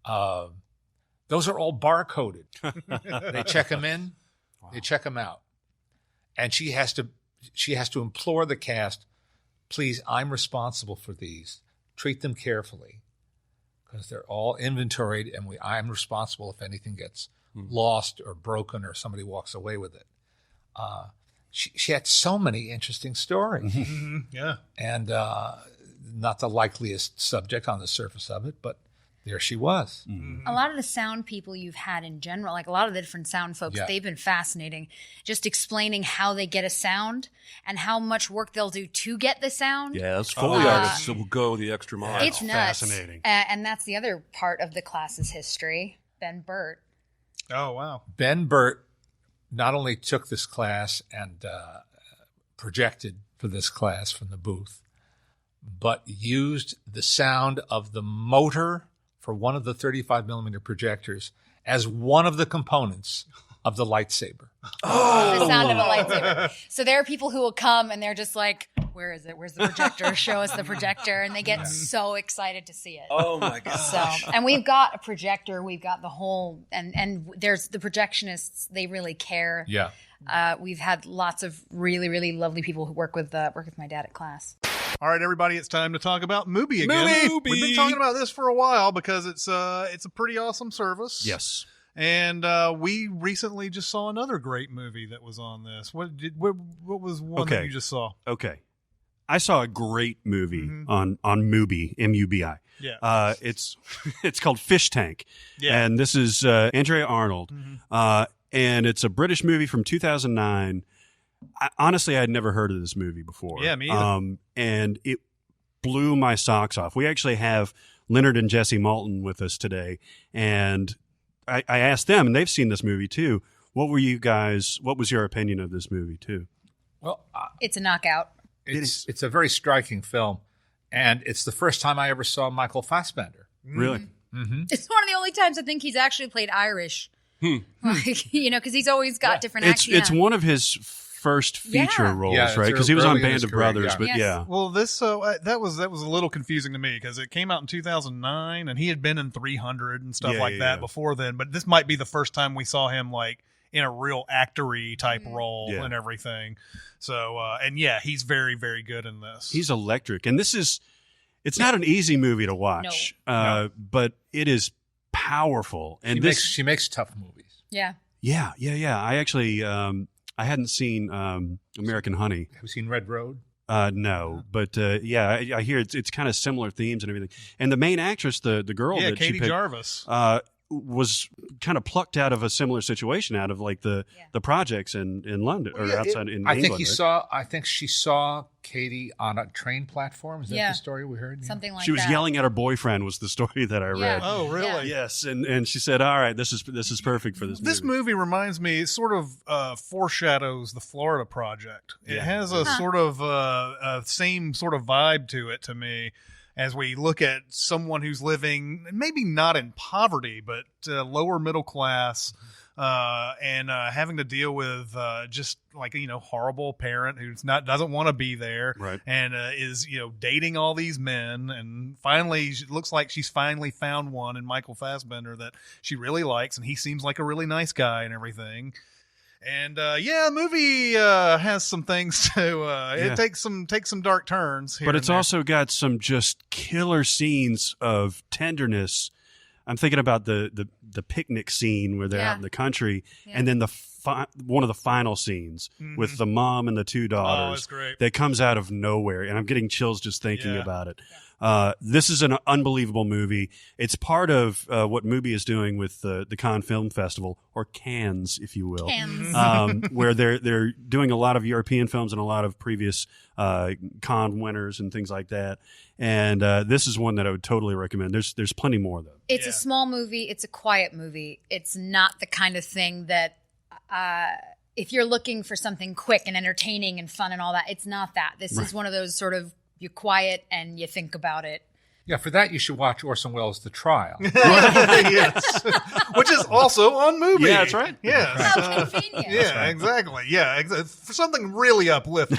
Those are all bar-coded. They check them in, they check them out. And she has to implore the cast, please, I'm responsible for these. Treat them carefully, because they're all inventoried, and I'm responsible if anything gets lost or broken or somebody walks away with it. She had so many interesting stories. Yeah. And not the likeliest subject on the surface of it, but there she was. A lot of the sound people you've had in general, like a lot of the different sound folks, they've been fascinating. Just explaining how they get a sound and how much work they'll do to get the sound. Yeah, those Foley artists will go the extra mile. It's nuts. Fascinating. And that's the other part of the class's history. Ben Burt. Oh, wow. Ben Burt not only took this class and projected for this class from the booth, but used the sound of the motor for one of the 35 millimeter projectors as one of the components of the lightsaber. The sound of a lightsaber. So there are people who will come and they're just like, where is it? Where's the projector? Show us the projector. And they get so excited to see it. Oh my gosh. So, and we've got a projector. We've got the whole, and there's the projectionists. They really care. Yeah. We've had lots of really, really lovely people who work with my dad at class. All right, everybody, it's time to talk about Mubi again. Mubi! We've been talking about this for a while because it's a pretty awesome service. Yes. And we recently just saw another great movie that was on this. What was one that you just saw? Okay. I saw a great movie on Mubi, M-U-B-I. Yeah. It's called Fish Tank. Yeah. And this is Andrea Arnold. And it's a British movie from 2009. Honestly, I had never heard of this movie before. Yeah, me either. And it blew my socks off. We actually have Leonard and Jesse Malton with us today. And I asked them, and they've seen this movie too. What was your opinion of this movie too? Well, It's a knockout. it's a very striking film, and it's the first time I ever saw Michael Fassbender. Really? It's one of the only times I think he's actually played Irish. Like, you know, because he's always got different It's accents. one of his first feature roles, Yeah, it's right? Because he was on early in Band his of career, Brothers, yeah. but Yes. yeah. Well, that was a little confusing to me because it came out in 2009 and he had been in 300 and stuff Yeah, like yeah, that yeah. before then. But this might be the first time we saw him like in a real actory type role Yeah. and everything. So, and yeah, he's very, very good in this. He's electric, and it's not an easy movie to watch, but it is powerful. And she makes tough movies. Yeah. Yeah. I actually, I hadn't seen American Honey. Have you seen Red Road? No, but I hear it's kind of similar themes and everything. And the main actress, the girl that Katie she picked, Jarvis. was kind of plucked out of a similar situation, out of like the projects in London or outside in I England. think I think she saw Katie on a train platform. Is that the story we heard? Yeah. Something like she was that. yelling at her boyfriend. Was the story that I read? Oh, really? Yes, and she said, "All right, this is perfect for this." This movie reminds me, it sort of foreshadows the Florida Project. It has a sort of same sort of vibe to it to me, as we look at someone who's living maybe not in poverty, but lower middle class, and having to deal with just like horrible parent who's doesn't want to be there, Right. and is dating all these men, and finally it looks like she's finally found one in Michael Fassbender that she really likes, and he seems like a really nice guy and everything. And the movie has some things to it takes some dark turns here, but it's and there. also got some just killer scenes of tenderness. I'm thinking about the picnic scene where they're out in the country, and then one of the final scenes with the mom and the two daughters. It's great. That comes out of nowhere, and I'm getting chills just thinking about it. This is an unbelievable movie. It's part of what Mubi is doing with the Cannes Film Festival, or Cannes, if you will, where they're doing a lot of European films and a lot of previous Cannes winners and things like that. And this is one that I would totally recommend. There's plenty more though. It's a small movie. It's a quiet movie. It's not the kind of thing that if you're looking for something quick and entertaining and fun and all that, it's not that. This is one of those sort of, you're quiet and you think about it. Yeah, for that you should watch Orson Welles' The Trial. Yes, which is also on Mubi. Yeah, that's right. Yes. How convenient. Yeah, exactly. Yeah, for something really uplifting,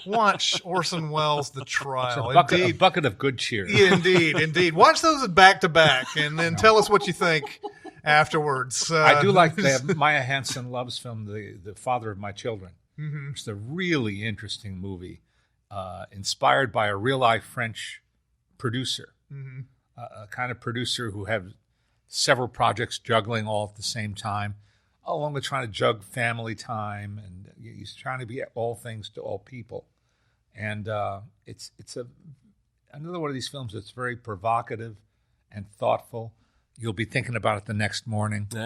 watch Orson Welles' The Trial. A bucket of good cheer. Yeah, indeed. Watch those back to back, and then tell us what you think afterwards. I do like Maya Hansen Love's film, The Father of My Children. Mm-hmm. It's a really interesting movie, inspired by a real-life French producer, a kind of producer who had several projects juggling all at the same time, along with trying to juggle family time, and he's trying to be all things to all people. And it's another one of these films that's very provocative and thoughtful. You'll be thinking about it the next morning. But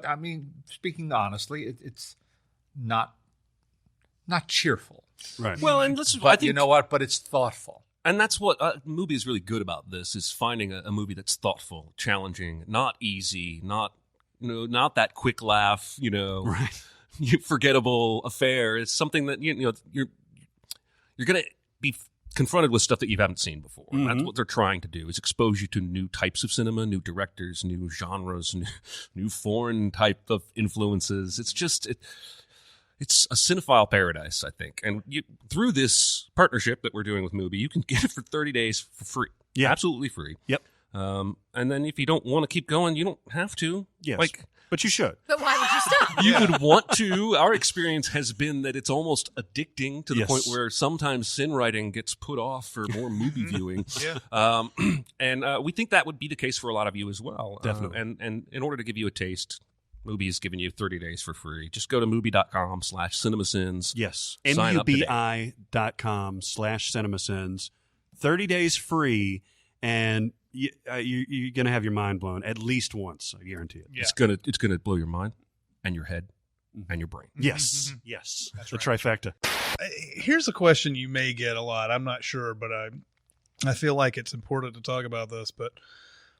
I mean, speaking honestly, it's not cheerful. Right. Well, and But I think, you know what? But it's thoughtful. and that's what Mubi is really good about. This is finding a movie that's thoughtful, challenging, not easy, not that quick laugh, Right. forgettable affair. It's something that you're going to be confronted with stuff that you haven't seen before. Mm-hmm. That's what they're trying to do, is expose you to new types of cinema, new directors, new genres, new foreign type of influences. It's just it's a cinephile paradise, I think. And through this partnership that we're doing with Mubi, you can get it for 30 days for free. Yeah. Absolutely free. Yep. And then if you don't want to keep going, you don't have to. Yes. But you should. But why would you stop? You would want to. Our experience has been that it's almost addicting to the Yes. point where sometimes sin writing gets put off for more movie viewing. And we think that would be the case for a lot of you as well. Definitely. And in order to give you a taste, Mubi is giving you 30 days for free. Just go to Mubi.com/cinemasins. Yes. Sign up today. MUBI.com/cinemasins. 30 days free, and you're going to have your mind blown at least once. I guarantee it. Yeah. It's gonna blow your mind and your head and your brain. Yes. Yes. That's the right. trifecta. Here's a question you may get a lot. I'm not sure, but I feel like it's important to talk about this. But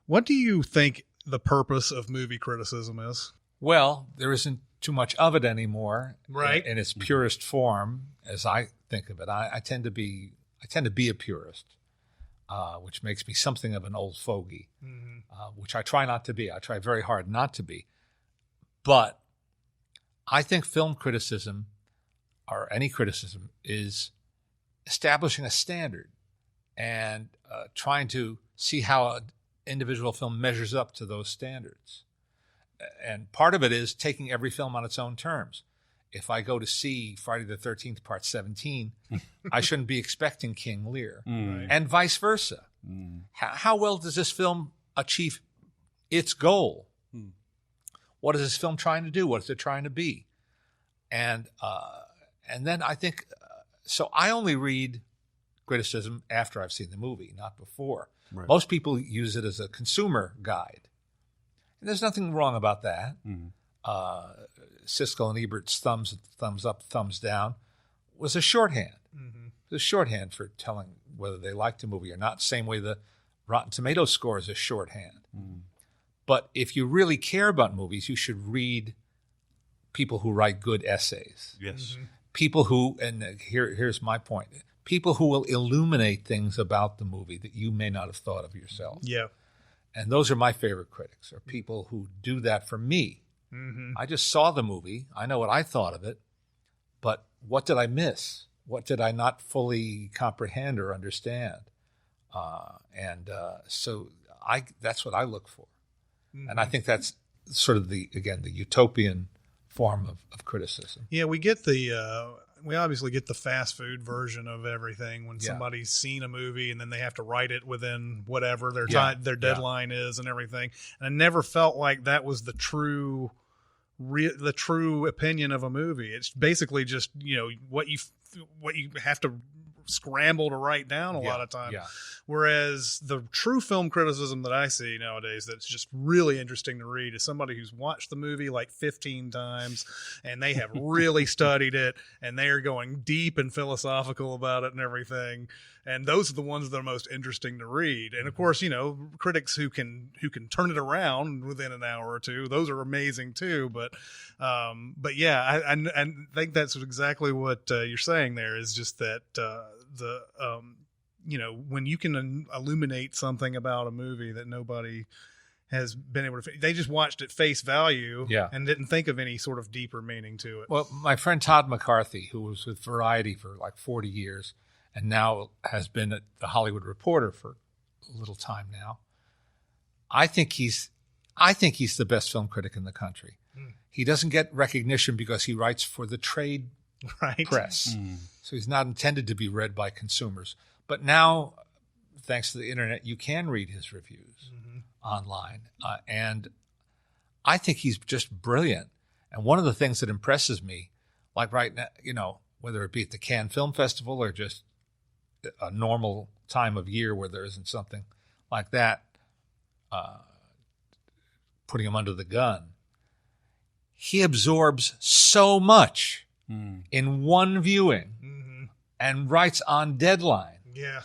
what do you think the purpose of movie criticism is? Well, there isn't too much of it anymore, Right. In its purest form, as I think of it. I tend to be a purist, which makes me something of an old fogey, which I try not to be. I try very hard not to be. But I think film criticism, or any criticism, is establishing a standard and trying to see how individual film measures up to those standards. And part of it is taking every film on its own terms. If I go to see Friday the 13th, Part 17, I shouldn't be expecting King Lear. And vice versa. How well does this film achieve its goal? What is this film trying to do? What is it trying to be? And then I think, so I only read criticism after I've seen the movie, not before. Right. Most people use it as a consumer guide. And there's nothing wrong about that. Siskel and Ebert's thumbs up, thumbs down was a shorthand. It was a shorthand for telling whether they liked a movie or not. Same way the Rotten Tomatoes score is a shorthand. But if you really care about movies, you should read people who write good essays. Yes. People who, and here's my point, people who will illuminate things about the movie that you may not have thought of yourself. Yeah. And those are my favorite critics, are people who do that for me. I just saw the movie. I know what I thought of it, but what did I miss? What did I not fully comprehend or understand? So that's what I look for. And I think that's sort of the utopian form of criticism. Yeah, we obviously get the fast food version of everything when somebody's seen a movie and then they have to write it within whatever their deadline is and everything. And I never felt like that was the true opinion of a movie. It's basically just, what you have to scramble to write down a lot of times. Whereas the true film criticism that I see nowadays that's just really interesting to read is somebody who's watched the movie like 15 times and they have really studied it and they are going deep and philosophical about it and everything. And those are the ones that are most interesting to read. And of course, critics who can turn it around within an hour or two, those are amazing too. But yeah, I think that's exactly what you're saying there, is just that when you can illuminate something about a movie that nobody has been able to, they just watched it face value and didn't think of any sort of deeper meaning to it. Well, my friend Todd McCarthy, who was with Variety for like 40 years and now has been at the Hollywood Reporter for a little time now, I think he's the best film critic in the country. He doesn't get recognition because he writes for the trade press. So he's not intended to be read by consumers. But now, thanks to the internet, you can read his reviews online. And I think he's just brilliant. And one of the things that impresses me, like right now, whether it be at the Cannes Film Festival or just a normal time of year where there isn't something like that, putting him under the gun, he absorbs so much in one viewing and writes on deadline. Yeah.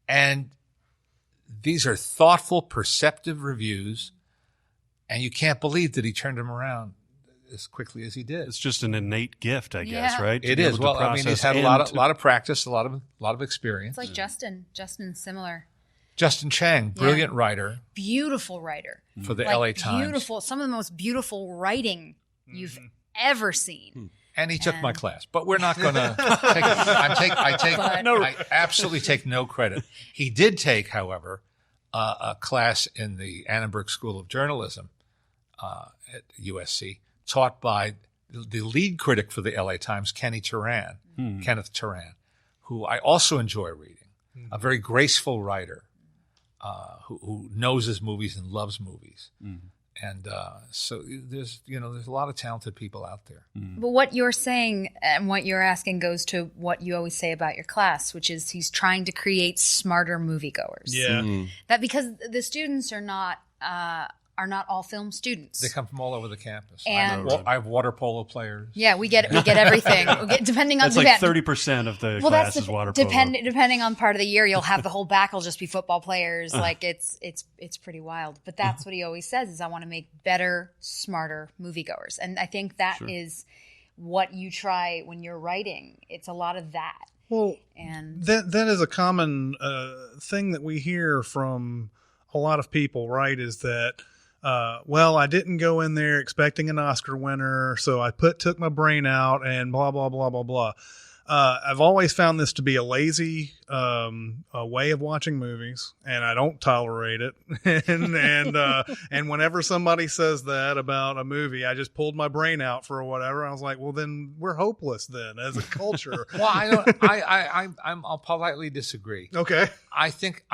And these are thoughtful, perceptive reviews, and you can't believe that he turned them around as quickly as he did. It's just an innate gift, I guess, right? It is. Well, I mean, he's had a lot of practice, a lot of experience. It's like Justin. Justin's similar. Justin Chang, brilliant writer. Beautiful writer. For the LA Times. Beautiful. Some of the most beautiful writing you've ever seen. And he took my class, but we're not going to take it. I absolutely take no credit. He did take, however, a class in the Annenberg School of Journalism at USC, taught by the lead critic for the LA Times, Kenneth Turan, who I also enjoy reading. A very graceful writer who knows his movies and loves movies. And so there's a lot of talented people out there. But what you're saying and what you're asking goes to what you always say about your class, which is he's trying to create smarter moviegoers. Yeah. That because the students are not all film students. They come from all over the campus. And I have water polo players. Yeah, we get everything. Depending on that's like 30% of the class is water polo. Depending on part of the year, you'll have the whole back will just be football players. Like it's pretty wild. But that's what he always says is I want to make better, smarter moviegoers. And I think that is what you try when you're writing. It's a lot of that. Well, and that is a common thing that we hear from a lot of people, right? Is that I didn't go in there expecting an Oscar winner, so I took my brain out and blah, blah, blah, blah, blah. I've always found this to be a lazy a way of watching movies, and I don't tolerate it. and whenever somebody says that about a movie, I just pulled my brain out for whatever. I was like, well, then we're hopeless then as a culture. Well, I'll politely disagree. Okay. I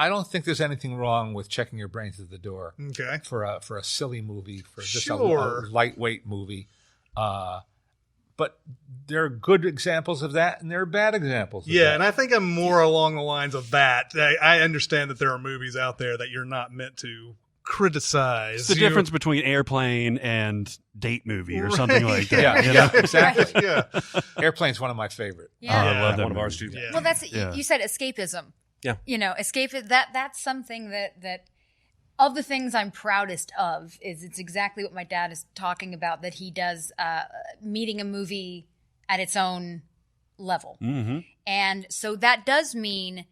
don't think there's anything wrong with checking your brains at the door Okay. for a silly movie, for just Sure. a lightweight movie. But there are good examples of that, and there are bad examples of Yeah, that. and I think I'm more along the lines of that. I understand that there are movies out there that you're not meant to criticize. It's the difference between Airplane and Date Movie or something like that. Yeah, you yeah, know? exactly. Yeah. Airplane's one of my favorite. Yeah. I love that one of movie. ours too. Yeah. Well, that's Yeah. you said escapism. Yeah. You know, that's something that of the things I'm proudest of is it's exactly what my dad is talking about, that he does meeting a movie at its own level. Mm-hmm. And so that does mean,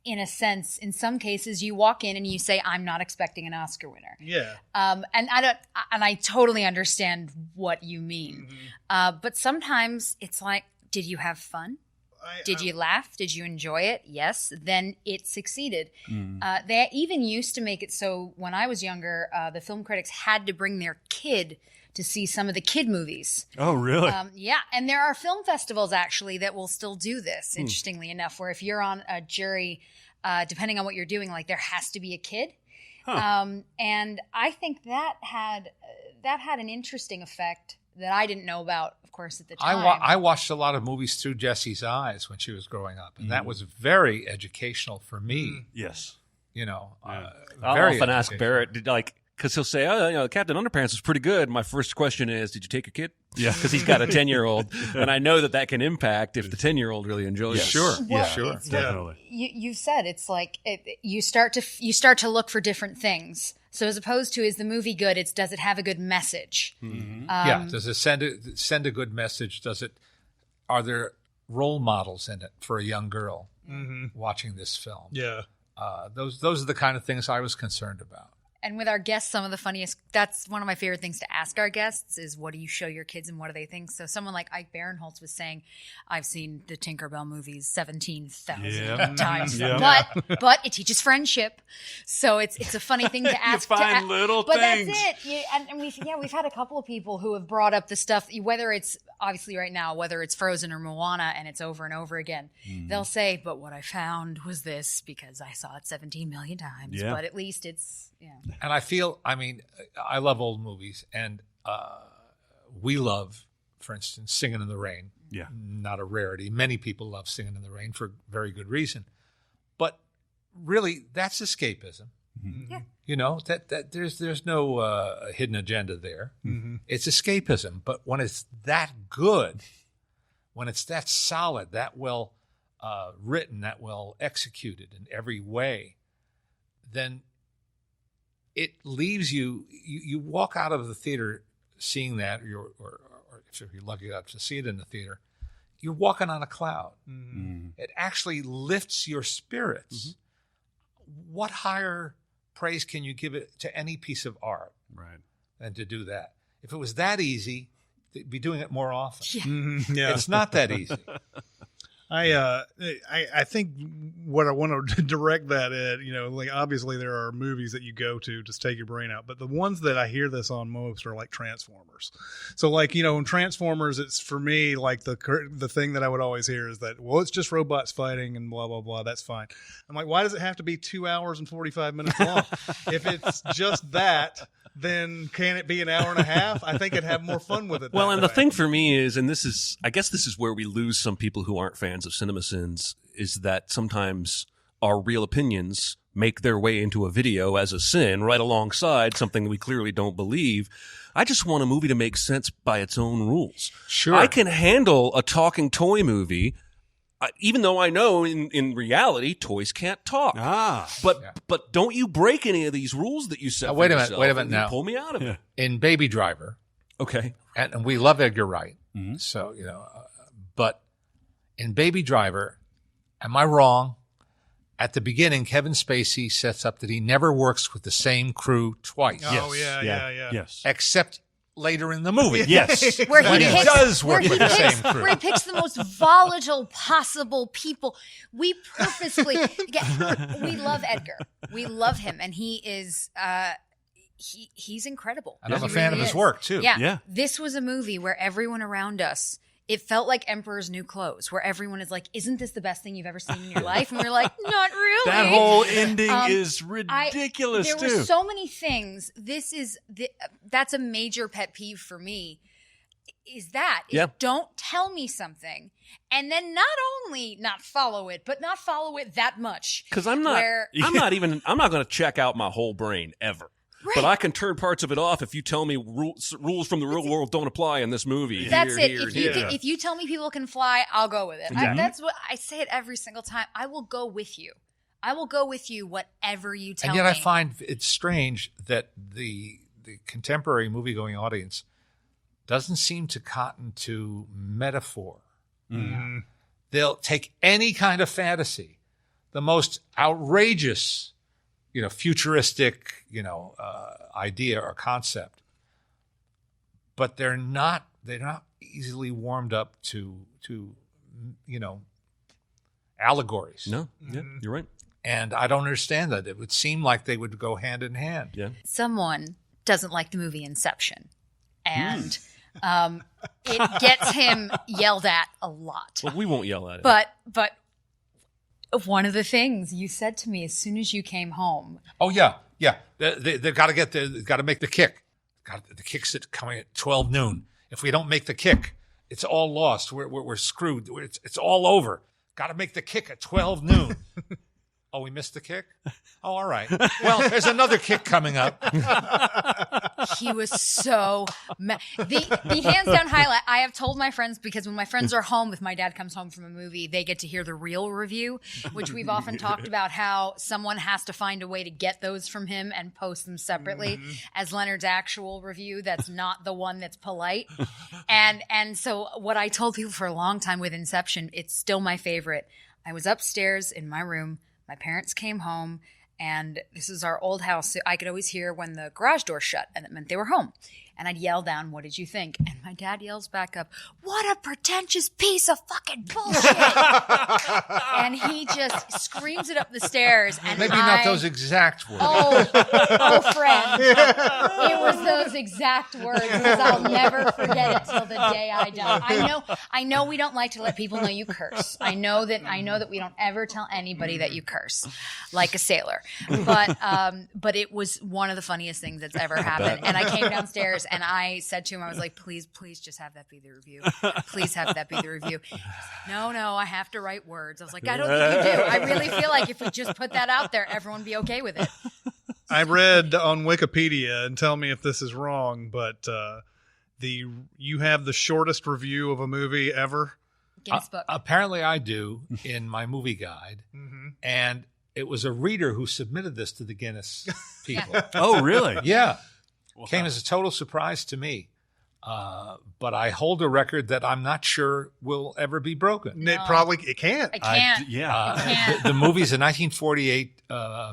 in a sense, in some cases, you walk in and you say, "I'm not expecting an Oscar winner," Yeah. and I totally understand what you mean. But sometimes it's like, did you have fun? Did you laugh? Did you enjoy it? Yes. Then it succeeded. They even used to make it so when I was younger, the film critics had to bring their kid to see some of the kid movies. Oh, really? Yeah, and there are film festivals actually that will still do this, interestingly enough, where if you're on a jury, depending on what you're doing, like there has to be a kid. And I think that had an interesting effect that I didn't know about, of course, at the time. I watched a lot of movies through Jessie's eyes when she was growing up, and that was very educational for me. Yes. You know, I'll very often ask educational. Barrett, because he'll say, "Oh, you know, Captain Underpants was pretty good." My first question is, "Did you take your kid?" Yeah. Because he's got a 10-year-old, and I know that can impact if the 10-year-old really enjoys it. Sure. Well, Sure. it's- Definitely. you said it's like you start to look for different things. So as opposed to, is the movie good? It's, does it have a good message? Yeah. Does it send a good message? Are there role models in it for a young girl watching this film? Yeah. Those are the kind of things I was concerned about. And with our guests, some of the funniest, that's one of my favorite things to ask our guests is, what do you show your kids and what do they think? So someone like Ike Barinholtz was saying, I've seen the Tinkerbell movies 17,000 times, Yeah. but it teaches friendship. So it's a funny thing to ask. find little but things. that's it. And we've had a couple of people who have brought up the stuff, whether it's obviously right now, whether it's Frozen or Moana, and it's over and over again. They'll say, but what I found was this because I saw it 17 million times. Yeah. But at least it's, And I love old movies, and we love, for instance, Singing in the Rain. Yeah. Not a rarity. Many people love Singing in the Rain for very good reason. But really, that's escapism. Yeah. You know, that there's no hidden agenda there. It's escapism. But when it's that good, when it's that solid, that well written, that well executed in every way, then it leaves you walk out of the theater seeing that, or if you're lucky enough to see it in the theater, you're walking on a cloud. It actually lifts your spirits. What higher praise can you give it to any piece of art Right. than to do that? If it was that easy, they'd be doing it more often. Yeah. It's not that easy. I think what I want to direct that at, like obviously there are movies that you go to just take your brain out, but the ones that I hear this on most are like Transformers. So like, in Transformers, it's for me like the thing that I would always hear is that, well, it's just robots fighting and blah, blah, blah. That's fine. I'm like, why does it have to be 2 hours and 45 minutes long? If it's just that, then can it be an hour and a half? I think I'd have more fun with it. Well, that and the way. thing for me is, and I guess this is where we lose some people who aren't fans of CinemaSins, is that sometimes our real opinions make their way into a video as a sin right alongside something we clearly don't believe. I just want a movie to make sense by its own rules. Sure. I can handle a talking toy movie, even though I know in reality toys can't talk. But don't you break any of these rules that you set. Wait a for minute, yourself wait a minute and now. pull me out of it. In Baby Driver, Okay. and we love Edgar Wright. So, but in Baby Driver, am I wrong? At the beginning, Kevin Spacey sets up that he never works with the same crew twice. Oh, yeah. Yes. Except later in the movie. Yes. where When he picks, does where work he with the picks, same crew. where he picks the most volatile possible people. We purposely we love Edgar. We love him, and he is he's incredible. And I'm He a fan really of his is. work, too. Yeah. Yeah. This was a movie where everyone around us, it felt like Emperor's New Clothes, where everyone is like, "Isn't this the best thing you've ever seen in your life?" And we're like, "Not really." That whole ending Um, is ridiculous There too. were so many things. That's a major pet peeve for me. Is Yeah. don't tell me something and then not only not follow it, but not follow it that much. Because I'm not going to check out my whole brain ever. But I can turn parts of it off if you tell me rules from the real world don't apply in this movie. That's Here, it. here, If and you here. if you tell me people can fly, I'll go with it. Exactly. That's what I say it every single time. I will go with you. I will go with you whatever you tell And yet me. I find it's strange that the contemporary movie-going audience doesn't seem to cotton to metaphor. Mm-hmm. They'll take any kind of fantasy, the most outrageous, futuristic, idea or concept, but they're not easily warmed up to allegories. No, yeah, you're right. And I don't understand that. It would seem like they would go hand in hand. Yeah. Someone doesn't like the movie Inception, and it gets him yelled at a lot. Well, we won't yell at it. But one of the things you said to me as soon as you came home, Oh yeah. They've got to make the kick. The kick's coming at 12 noon. If we don't make the kick, it's all lost. We're screwed. It's all over. Got to make the kick at 12 noon. Oh, we missed the kick? Oh, all right. Well, there's another kick coming up. he was so the hands down highlight. I have told my friends, because when my friends are home, if my dad comes home from a movie, they get to hear the real review, which we've often talked about how someone has to find a way to get those from him and post them separately as Leonard's actual review. That's not the one that's polite. And so what I told people for a long time with Inception, it's still my favorite. I was upstairs in my room. My parents came home, and this is our old house. So I could always hear when the garage door shut, and it meant they were home. And I'd yell down, "What did you think?" And my dad yells back up, "What a pretentious piece of fucking bullshit." And he just screams it up the stairs. And Maybe not those exact words. Oh, friend. It was those exact words, because I'll never forget it till the day I die. I know we don't like to let people know you curse. I know that we don't ever tell anybody that you curse, like a sailor. But it was one of the funniest things that's ever happened. And I came downstairs and I said to him, I was like, please just have that be the review. Please have that be the review. He said, no, I have to write words. I was like, I don't think you do. I really feel like if we just put that out there, everyone would be okay with it. I read on Wikipedia, and tell me if this is wrong, but you have the shortest review of a movie ever. Guinness Book. Apparently I do in my movie guide. Mm-hmm. And it was a reader who submitted this to the Guinness people. Oh, really? Yeah. Wow. Came as a total surprise to me. But I hold a record that I'm not sure will ever be broken. It can't. I can't. Yeah. can't. The movie's a 1948,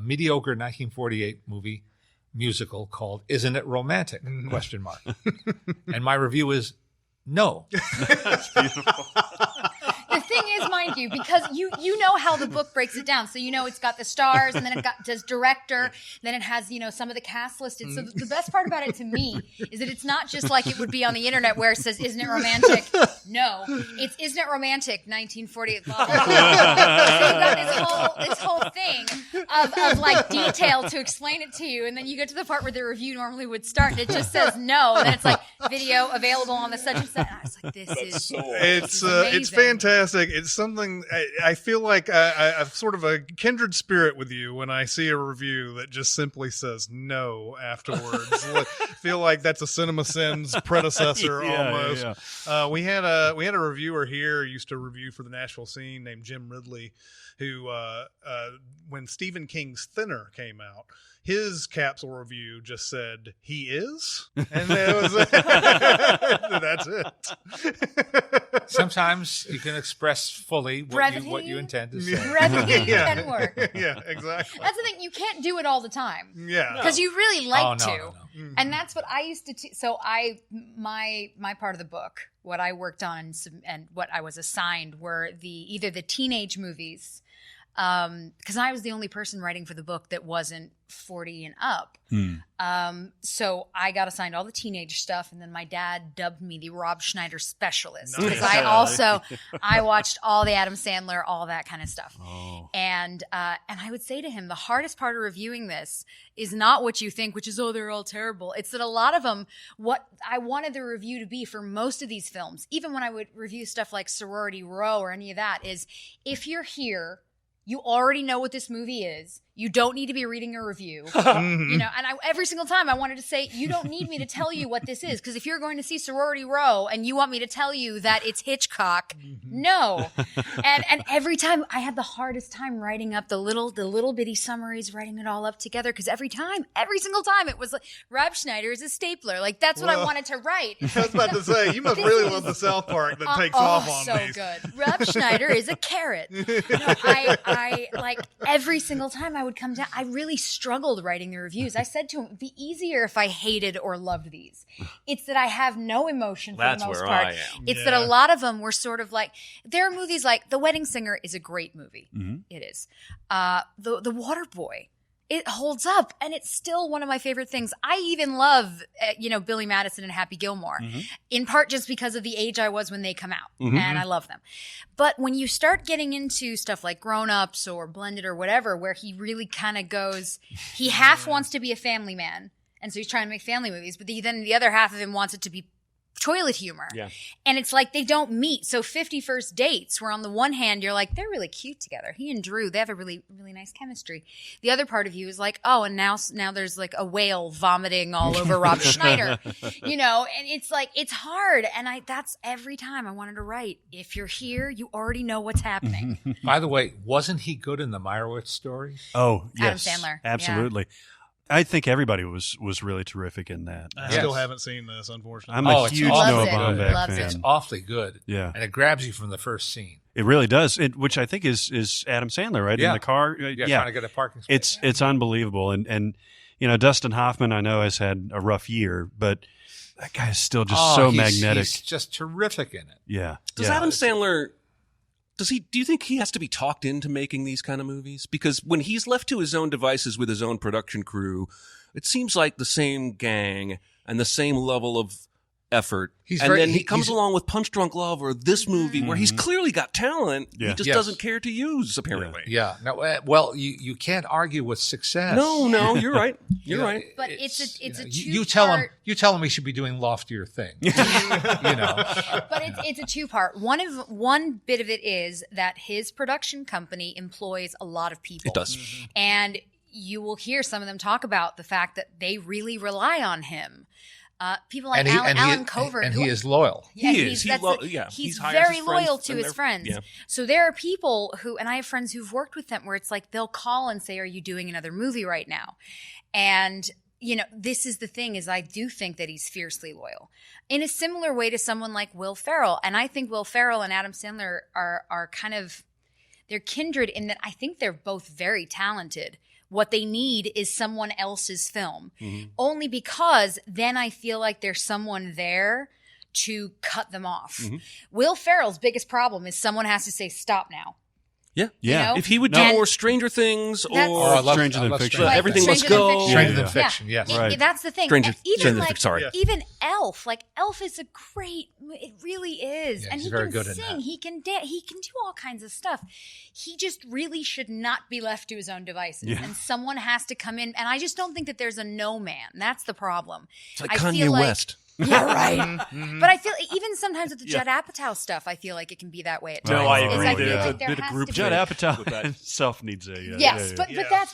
mediocre 1948 movie musical called "Isn't It Romantic?" ? And my review is no. The thing is, mind you, because you know how the book breaks it down. So it's got the stars, and then it does director, then it has some of the cast listed. So the best part about it to me is that it's not just like it would be on the internet where it says, "Isn't it romantic?" No, it's "Isn't it romantic?" 1948. Blah, blah, blah. So you've got this whole thing of like detail to explain it to you, and then you get to the part where the review normally would start, and it just says no, and then it's like video available on the such and such. And I was like, this is It's amazing. fantastic. It's something I feel like I've sort of a kindred spirit with you when I see a review that just simply says no afterwards. I feel like that's a CinemaSins predecessor almost. Yeah. We had a reviewer here who used to review for the Nashville Scene named Jim Ridley, who when Stephen King's Thinner came out, his capsule review just said, "He is," and it was that's it. Sometimes you can express fully Brevity. what you intend to say. Brevity can work. Yeah, exactly. That's the thing. You can't do it all the time Yeah. because you really like Oh, no, to. no, no. Mhm. And that's what I used to. So my part of the book, what I worked on and what I was assigned were either the teenage movies, because I was the only person writing for the book that wasn't 40 and up. So I got assigned all the teenage stuff, and then my dad dubbed me the Rob Schneider specialist because Nice. I watched all the Adam Sandler, all that kind of stuff. Oh. And I would say to him, the hardest part of reviewing this is not what you think, which is, oh, they're all terrible. It's that a lot of them, what I wanted the review to be for most of these films, even when I would review stuff like Sorority Row or any of that, is if you're here, you already know what this movie is. You don't need to be reading a review. You know, and every single time I wanted to say, you don't need me to tell you what this is. Because if you're going to see Sorority Row and you want me to tell you that it's Hitchcock, no. And every time I had the hardest time writing up the little bitty summaries, writing it all up together. Because every single time it was like, Rob Schneider is a stapler. Like, that's what I Well, wanted to write. I was about to say, you must really love the South Park that takes off on so these. good. Rob Schneider is a carrot. No, I like every single time I would come down, I really struggled writing the reviews. I said to him, it'd be easier if I hated or loved these. It's that I have no emotion for That's the most where part. I am. It's that a lot of them were sort of like, there are movies like The Wedding Singer is a great movie. It is. The Water Boy. It holds up, and it's still one of my favorite things. I even love, Billy Madison and Happy Gilmore, in part just because of the age I was when they come out, and I love them. But when you start getting into stuff like Grown Ups or Blended or whatever, where he really kind of goes, he half wants to be a family man, and so he's trying to make family movies, but then the other half of him wants it to be toilet humor. Yeah. And it's like they don't meet. So 50 First Dates, where on the one hand, you're like, they're really cute together. He and Drew, they have a really, really nice chemistry. The other part of you is like, oh, and now there's like a whale vomiting all over Rob Schneider, and it's like, it's hard. And that's every time I wanted to write. If you're here, you already know what's happening. By the way, wasn't he good in the Meyerowitz stories? Oh, Adam yes. Sandler. Absolutely. I think everybody was really terrific in that. I Yes. still haven't seen this, unfortunately. I'm Oh, a it's huge awesome. Noah Loves it. Baumbach Loves fan. it. It's awfully good. Yeah. And it grabs you from the first scene. It really does. Which I think is Adam Sandler, right? Yeah. In the car. Yeah, trying to get a parking space. It's unbelievable. And Dustin Hoffman, I know, has had a rough year, but that guy is still just so magnetic. He's just terrific in it. Yeah. Does yeah. Adam Sandler? Do you think he has to be talked into making these kind of movies? Because when he's left to his own devices with his own production crew, it seems like the same gang and the same level of effort. Then he comes along with Punch Drunk Love or this movie where he's clearly got talent. Yeah. He just Yes. doesn't care to use, apparently. Yeah. No, well, you can't argue with success. No, you're right. You're Yeah, right. But it's a you tell him two-part- you tell him he should be doing loftier things. But it's a two-part. One bit of it is that his production company employs a lot of people. It does. And you will hear some of them talk about the fact that they really rely on him. People like Alan Covert. and he is loyal. Yeah, He is. he's He's hired very his friends loyal to and his they're- friends. yeah. So there are people who, and I have friends who've worked with them where it's like they'll call and say, are you doing another movie right now? And, this is the thing is I do think that he's fiercely loyal in a similar way to someone like Will Ferrell. And I think Will Ferrell and Adam Sandler are kind of, they're kindred in that I think they're both very talented. What they need is someone else's film. Only because then I feel like there's someone there to cut them off. Will Ferrell's biggest problem is someone has to say, stop now. Yeah. Yeah. know? If he would do And more Stranger Things that's- Oh, I or love Stranger Than I love Fiction. Stranger Right, everything Things. must Stranger Than go. Fiction. Stranger Yeah. Than Fiction, yes. Right. That's the thing. Stranger- And even Stranger Than like Fiction, sorry. even Elf, like Elf is a great. It really is, Yeah, and he's he very can good in sing. that. He can he can do all kinds of stuff. He just really should not be left to his own devices, Yeah. and someone has to come in. And I just don't think that there's a no man. That's the problem. It's like I Kanye feel like- West. Yeah, right. But I feel even sometimes with the Judd Apatow stuff, I feel like it can be that way at times. No, I Is agree. I feel There's like a there bit of has group. to Judd be- Apatow himself needs a. Yes, yeah.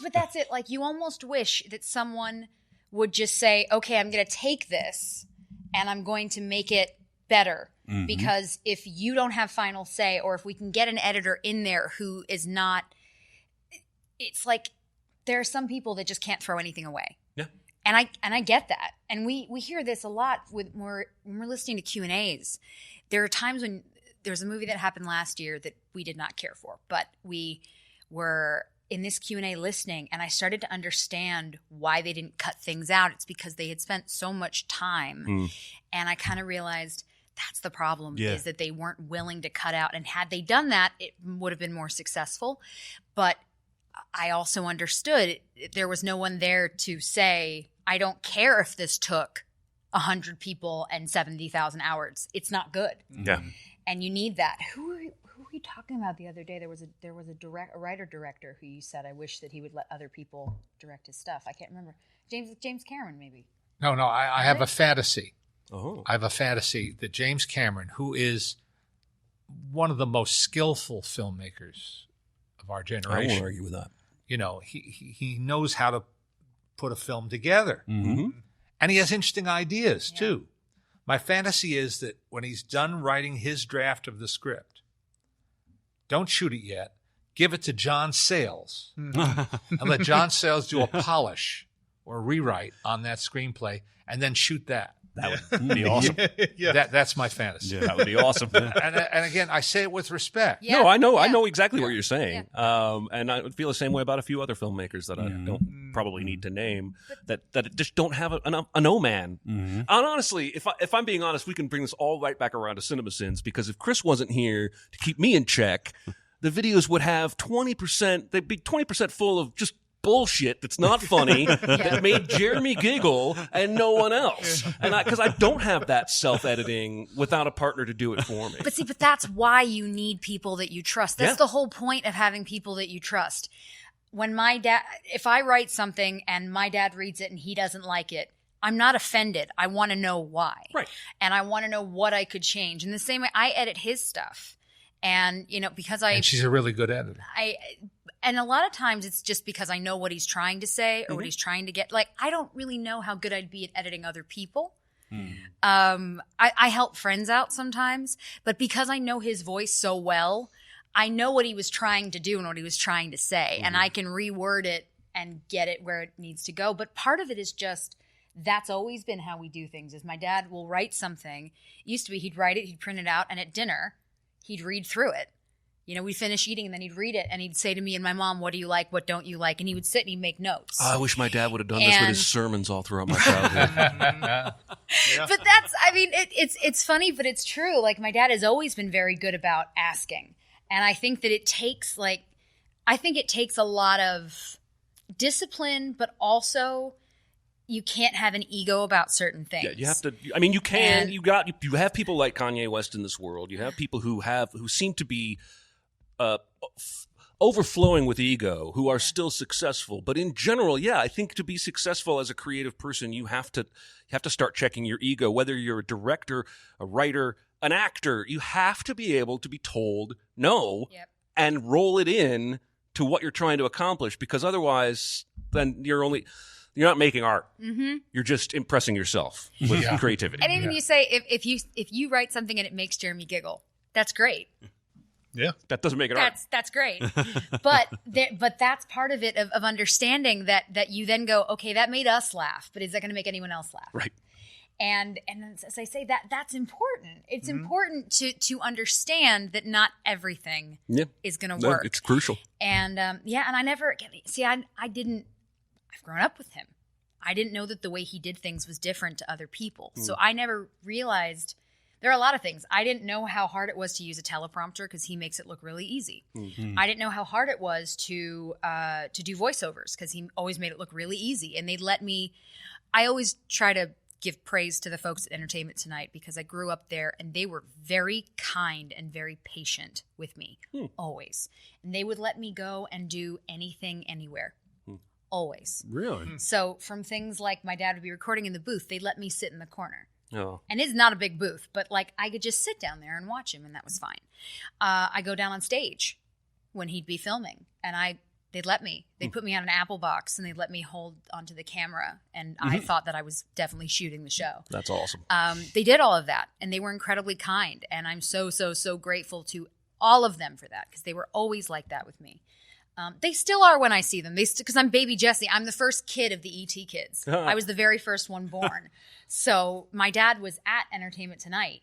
but that's it. Like you almost wish that someone would just say, "Okay, I'm going to take this and I'm going to make it better." Because if you don't have final say, or if we can get an editor in there who is not, it's like there are some people that just can't throw anything away. Yeah. And I get that. And we hear this a lot when we're listening to Q&As. There are times when there's a movie that happened last year that we did not care for, but we were in this Q&A listening, and I started to understand why they didn't cut things out. It's because they had spent so much time. And I kind of realized that's the problem, is that they weren't willing to cut out. And had they done that, it would have been more successful. But I also understood there was no one there to say, I don't care if this took 100 people and 70,000 hours. It's not good. Yeah. And you need that. Who were we talking about the other day? There was a writer-director who you said, I wish that he would let other people direct his stuff. I can't remember. James Cameron, maybe. No, I have a fantasy. Oh. I have a fantasy that James Cameron, who is one of the most skillful filmmakers of our I generation, won't argue with that. you know, he knows how to put a film together. Mm-hmm. And he has interesting ideas, Yeah. too. My fantasy is that when he's done writing his draft of the script, don't shoot it yet. Give it to John Sayles and let John Sayles do a polish or a rewrite on that screenplay and then shoot that. That would be awesome. Yeah. That's my fantasy. That would be awesome. And again, I say it with respect. Yeah. No, I know Yeah. exactly what you're saying. And I would feel the same way about a few other filmmakers that I don't probably need to name that just don't have a no man. And honestly, if I'm being honest, we can bring this all right back around to CinemaSins, because if Chris wasn't here to keep me in check, the videos would have 20%. They'd be 20% full of just bullshit that's not funny that made Jeremy giggle and no one else. And because I don't have that self-editing without a partner to do it for me. But that's why you need people that you trust. That's the whole point of having people that you trust. When if I write something and my dad reads it and he doesn't like it, I'm not offended. I want to know why. Right. And I want to know what I could change. In the same way, I edit his stuff. And, because And she's a really good editor. And a lot of times it's just because I know what he's trying to say or what he's trying to get. Like, I don't really know how good I'd be at editing other people. I help friends out sometimes, but because I know his voice so well, I know what he was trying to do and what he was trying to say, and I can reword it and get it where it needs to go. But part of it is just, that's always been how we do things, is my dad will write something. It used to be he'd write it, he'd print it out, and at dinner, he'd read through it. We'd finish eating and then he'd read it and he'd say to me and my mom, what do you like? What don't you like? And he would sit and he'd make notes. I wish my dad would have done this with his sermons all throughout my childhood. But it's funny, but it's true. Like, my dad has always been very good about asking. And I think that it takes a lot of discipline, but also you can't have an ego about certain things. Yeah, you have to. I mean, you can. You have people like Kanye West in this world. You have people who seem to be overflowing with ego, who are still successful. But in general, I think to be successful as a creative person, you have to start checking your ego. Whether you're a director, a writer, an actor, you have to be able to be told no and roll it in to what you're trying to accomplish. Because otherwise, then you're not making art. Mm-hmm. You're just impressing yourself with creativity. And even you say, if you write something and it makes Jeremy giggle, that's great. Yeah. That doesn't make it art. That's great. but that's part of it, of understanding that you then go, okay, that made us laugh, but is that going to make anyone else laugh? Right. And as I say, that's important. It's important to understand that not everything is going to work. It's crucial. And and I never see. I've grown up with him. I didn't know that the way he did things was different to other people. So I never realized. There are a lot of things. I didn't know how hard it was to use a teleprompter because he makes it look really easy. I didn't know how hard it was to do voiceovers because he always made it look really easy. And they'd let me. I always try to give praise to the folks at Entertainment Tonight because I grew up there and they were very kind and very patient with me, always. And they would let me go and do anything, anywhere, always. Really? So from things like my dad would be recording in the booth, they'd let me sit in the corner. Oh. And it's not a big booth, but like I could just sit down there and watch him, and that was fine. I go down on stage when he'd be filming, and they'd let me. They'd put me on an Apple box, and they'd let me hold onto the camera, and I thought that I was definitely shooting the show. That's awesome. They did all of that, and they were incredibly kind, and I'm so, so, so grateful to all of them for that because they were always like that with me. They still are when I see them. Because I'm baby Jessie. I'm the first kid of the ET kids. I was the very first one born. So my dad was at Entertainment Tonight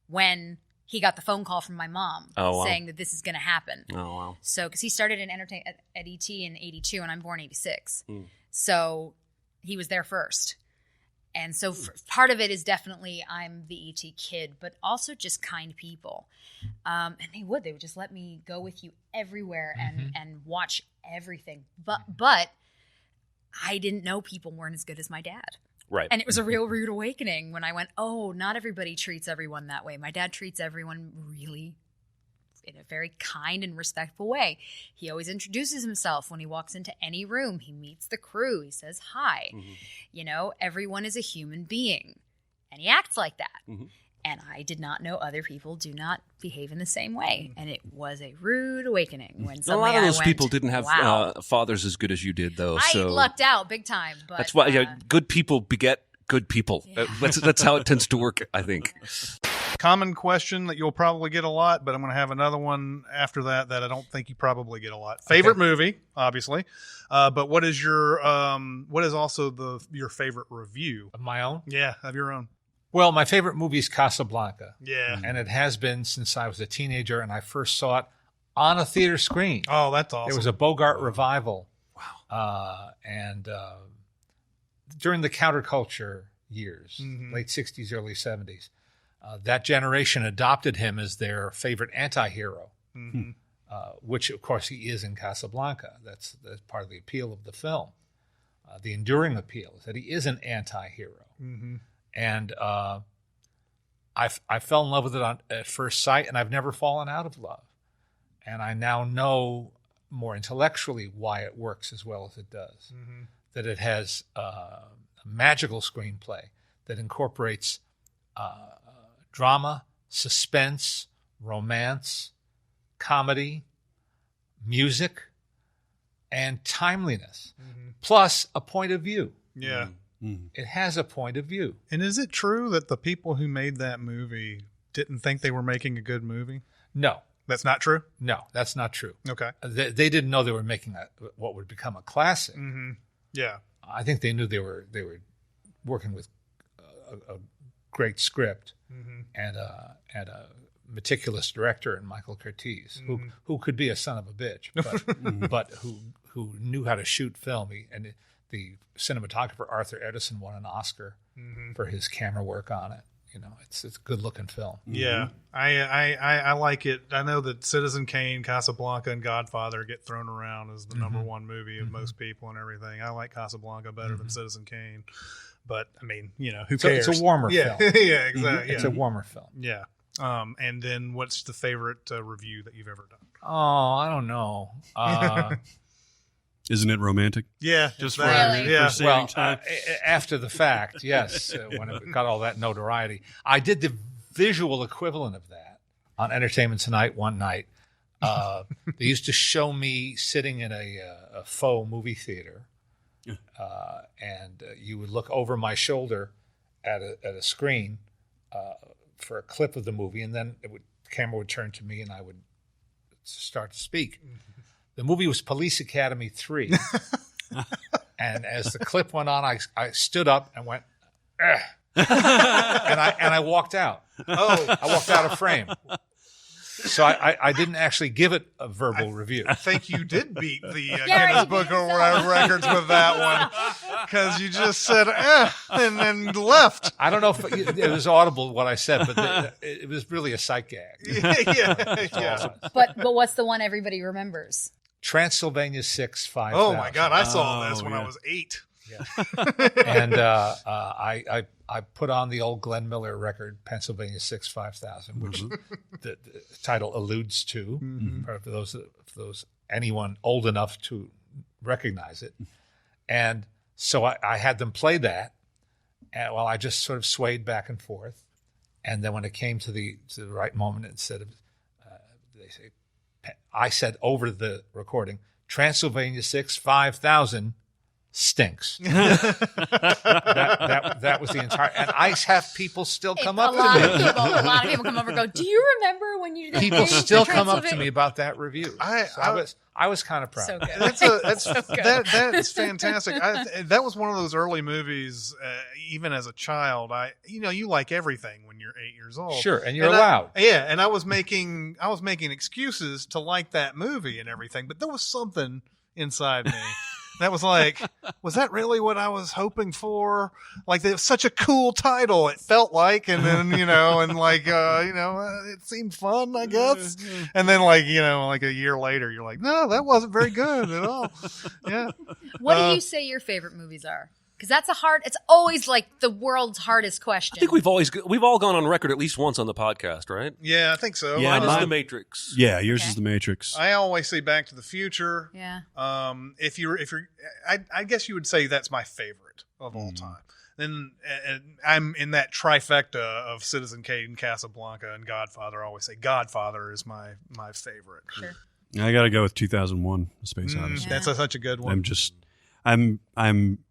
when he got the phone call from my mom saying that this is going to happen. Oh, wow. So, because he started at ET in 82 and I'm born 86. So he was there first. And so part of it is definitely I'm the ET kid, but also just kind people. And they would just let me go with you everywhere and watch everything. But I didn't know people weren't as good as my dad. Right. And it was a real rude awakening when I went, oh, not everybody treats everyone that way. My dad treats everyone really in a very kind and respectful way. He always introduces himself when he walks into any room. He meets the crew. He says hi. You know, everyone is a human being. And he acts like that. And I did not know other people do not behave in the same way. And it was a rude awakening when A suddenly lot of those I went, people didn't have wow. fathers as good as you did, though. I So lucked out big time. But that's why good people beget good people. Yeah. That's how it tends to work, I think. Common question that you'll probably get a lot, but I'm going to have another one after that I don't think you probably get a lot. Favorite movie, obviously, but what is your what is also your favorite review? Of my own? Yeah, of your own. Well, my favorite movie is Casablanca. Yeah. And it has been since I was a teenager and I first saw it on a theater screen. Oh, that's awesome. It was a Bogart revival. Wow. And during the counterculture years, late 60s, early 70s, that generation adopted him as their favorite anti-hero, which, of course, he is in Casablanca. That's part of the appeal of the film. The enduring appeal is that he is an anti-hero. And I fell in love with it at first sight, and I've never fallen out of love. And I now know more intellectually why it works as well as it does. That it has a magical screenplay that incorporates drama, suspense, romance, comedy, music, and timeliness, plus a point of view. Yeah. It has a point of view. And is it true that the people who made that movie didn't think they were making a good movie? No, That's not true? no, that's not true. Okay. They didn't know they were making what would become a classic. Yeah. I think they knew they were working with a great script and a meticulous director in Michael Curtiz, who could be a son of a bitch, but who knew how to shoot film. And the cinematographer Arthur Edison won an Oscar for his camera work on it. You know, it's a good looking film. Yeah, I like it. I know that Citizen Kane, Casablanca, and Godfather get thrown around as the number one movie of most people and everything. I like Casablanca better than Citizen Kane, but I mean, you know, who cares? It's a warmer yeah. film. Yeah, exactly. It's a warmer film. Yeah. And then what's the favorite review that you've ever done? Oh, I don't know. Isn't it romantic? Yeah, Just that. Really? Yeah. saving Well, time. after the fact, yes, when it got all that notoriety. I did the visual equivalent of that on Entertainment Tonight one night. They used to show me sitting in a faux movie theater, and you would look over my shoulder at a screen for a clip of the movie, and then the camera would turn to me, and I would start to speak. The movie was Police Academy 3. And as the clip went on, I stood up and went, "Ugh." and I walked out. Oh, I walked out of frame. So I didn't actually give it a verbal review. I think you did beat the Yeah, Guinness you Book did. of World Records with that one because you just said and then left. I don't know if it was audible what I said, but it was really a sight gag. Yeah. But what's the one everybody remembers? Transylvania 6 5000. Oh my God, I saw this Oh, when yeah. I was 8. And I put on the old Glenn Miller record, Pennsylvania 6 5000, which the title alludes to, for those anyone old enough to recognize it. And so I had them play that, and while I just sort of swayed back and forth. And then when it came to the right moment, instead of I said over the recording, Transylvania 6 5000 stinks. that was the entire. And I have people still come up a lot to of me. people, a lot of people come over and go, "Do you remember when you did People the still come up to Transylvania-" me about that review. I I was kind of proud. So good. That's So good. that's fantastic. That was one of those early movies. Even as a child, you like everything when you're 8 years old. Sure, and you're And allowed. and I was making excuses to like that movie and everything, but there was something inside me that was like, was that really what I was hoping for? Like, it was such a cool title. It felt like, and then it seemed fun, I guess. And then like a year later, you're like, no, that wasn't very good at all. Yeah. What do you say your favorite movies are? Because it's always like the world's hardest question. I think we've all gone on record at least once on the podcast, right? Yeah, I think so. Yeah, Mine is mine- The Matrix. Yeah, yours Okay. is The Matrix. I always say Back to the Future. Yeah. If you're, I guess you would say that's my favorite of all time. Then I'm in that trifecta of Citizen Kane, Casablanca, and Godfather. I always say Godfather is my favorite. Sure. I got to go with 2001: A Space Odyssey. Yeah. That's such a good one. I'm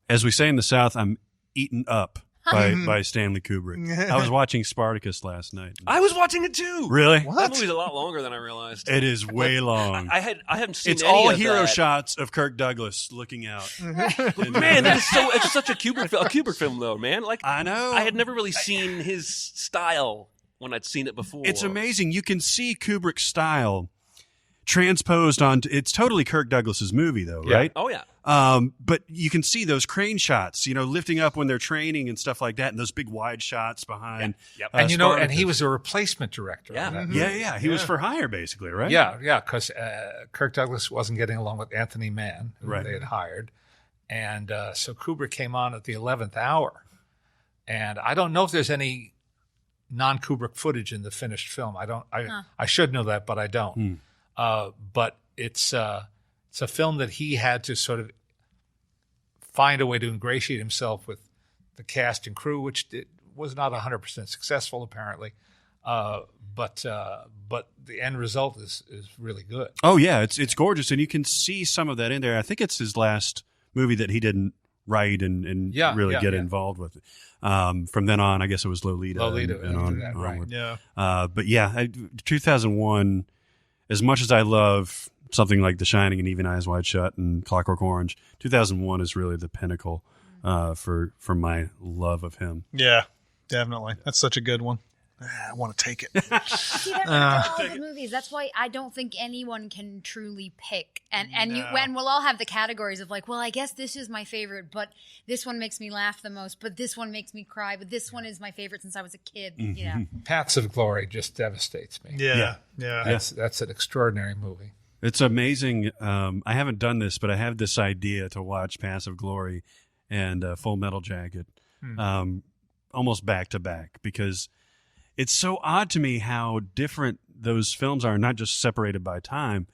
as we say in the South, I'm eaten up by Stanley Kubrick. I was watching Spartacus last night. I was watching it too. Really? That movie's a lot longer than I realized. It is way long. I haven't seen It's any all of hero that. shots of Kirk Douglas looking out. Man, that is it's such a Kubrick film though, man. Like I know. I had never really seen his style when I'd seen it before. It's amazing. You can see Kubrick's style transposed onto. It's totally Kirk Douglas's movie, though, Yeah. right? Oh yeah. But you can see those crane shots, lifting up when they're training and stuff like that, and those big wide shots behind. Yep. And and he Spartacus. was a replacement director. Yeah. on that. Yeah. He was for hire, basically, right? Yeah, because Kirk Douglas wasn't getting along with Anthony Mann, who Right. they had hired. And so Kubrick came on at the 11th hour. And I don't know if there's any non-Kubrick footage in the finished film. I should know that, but I don't. But it's a film that he had to sort of find a way to ingratiate himself with the cast and crew, which was not 100% successful, apparently. But the end result is really good. Oh yeah, it's gorgeous, and you can see some of that in there. I think it's his last movie that he didn't write and really get involved with. From then on, I guess it was Lolita. Lolita, and on, after that, right. onward. Yeah. But yeah, 2001. As much as I love something like The Shining and Even Eyes Wide Shut and Clockwork Orange, 2001 is really the pinnacle for my love of him. Yeah, definitely. That's such a good one. I want to take it. See, that's all the movies. That's why I don't think anyone can truly pick. And we'll all have the categories of like, well, I guess this is my favorite, but this one makes me laugh the most, but this one makes me cry, but this one is my favorite since I was a kid. Paths of Glory just devastates me. Yeah. That's an extraordinary movie. It's amazing. I haven't done this, but I have this idea to watch Paths of Glory and Full Metal Jacket almost back to back, because it's so odd to me how different those films are, not just separated by time,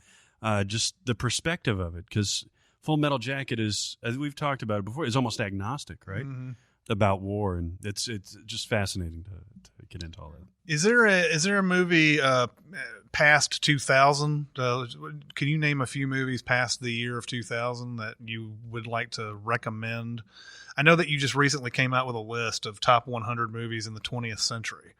just the perspective of it. Because Full Metal Jacket is, as we've talked about it before, is almost agnostic, right? About war, and it's just fascinating to get into all that. Is there a movie past 2000? Can you name a few movies past the year of 2000 that you would like to recommend? I know that you just recently came out with a list of top 100 movies in the 20th century.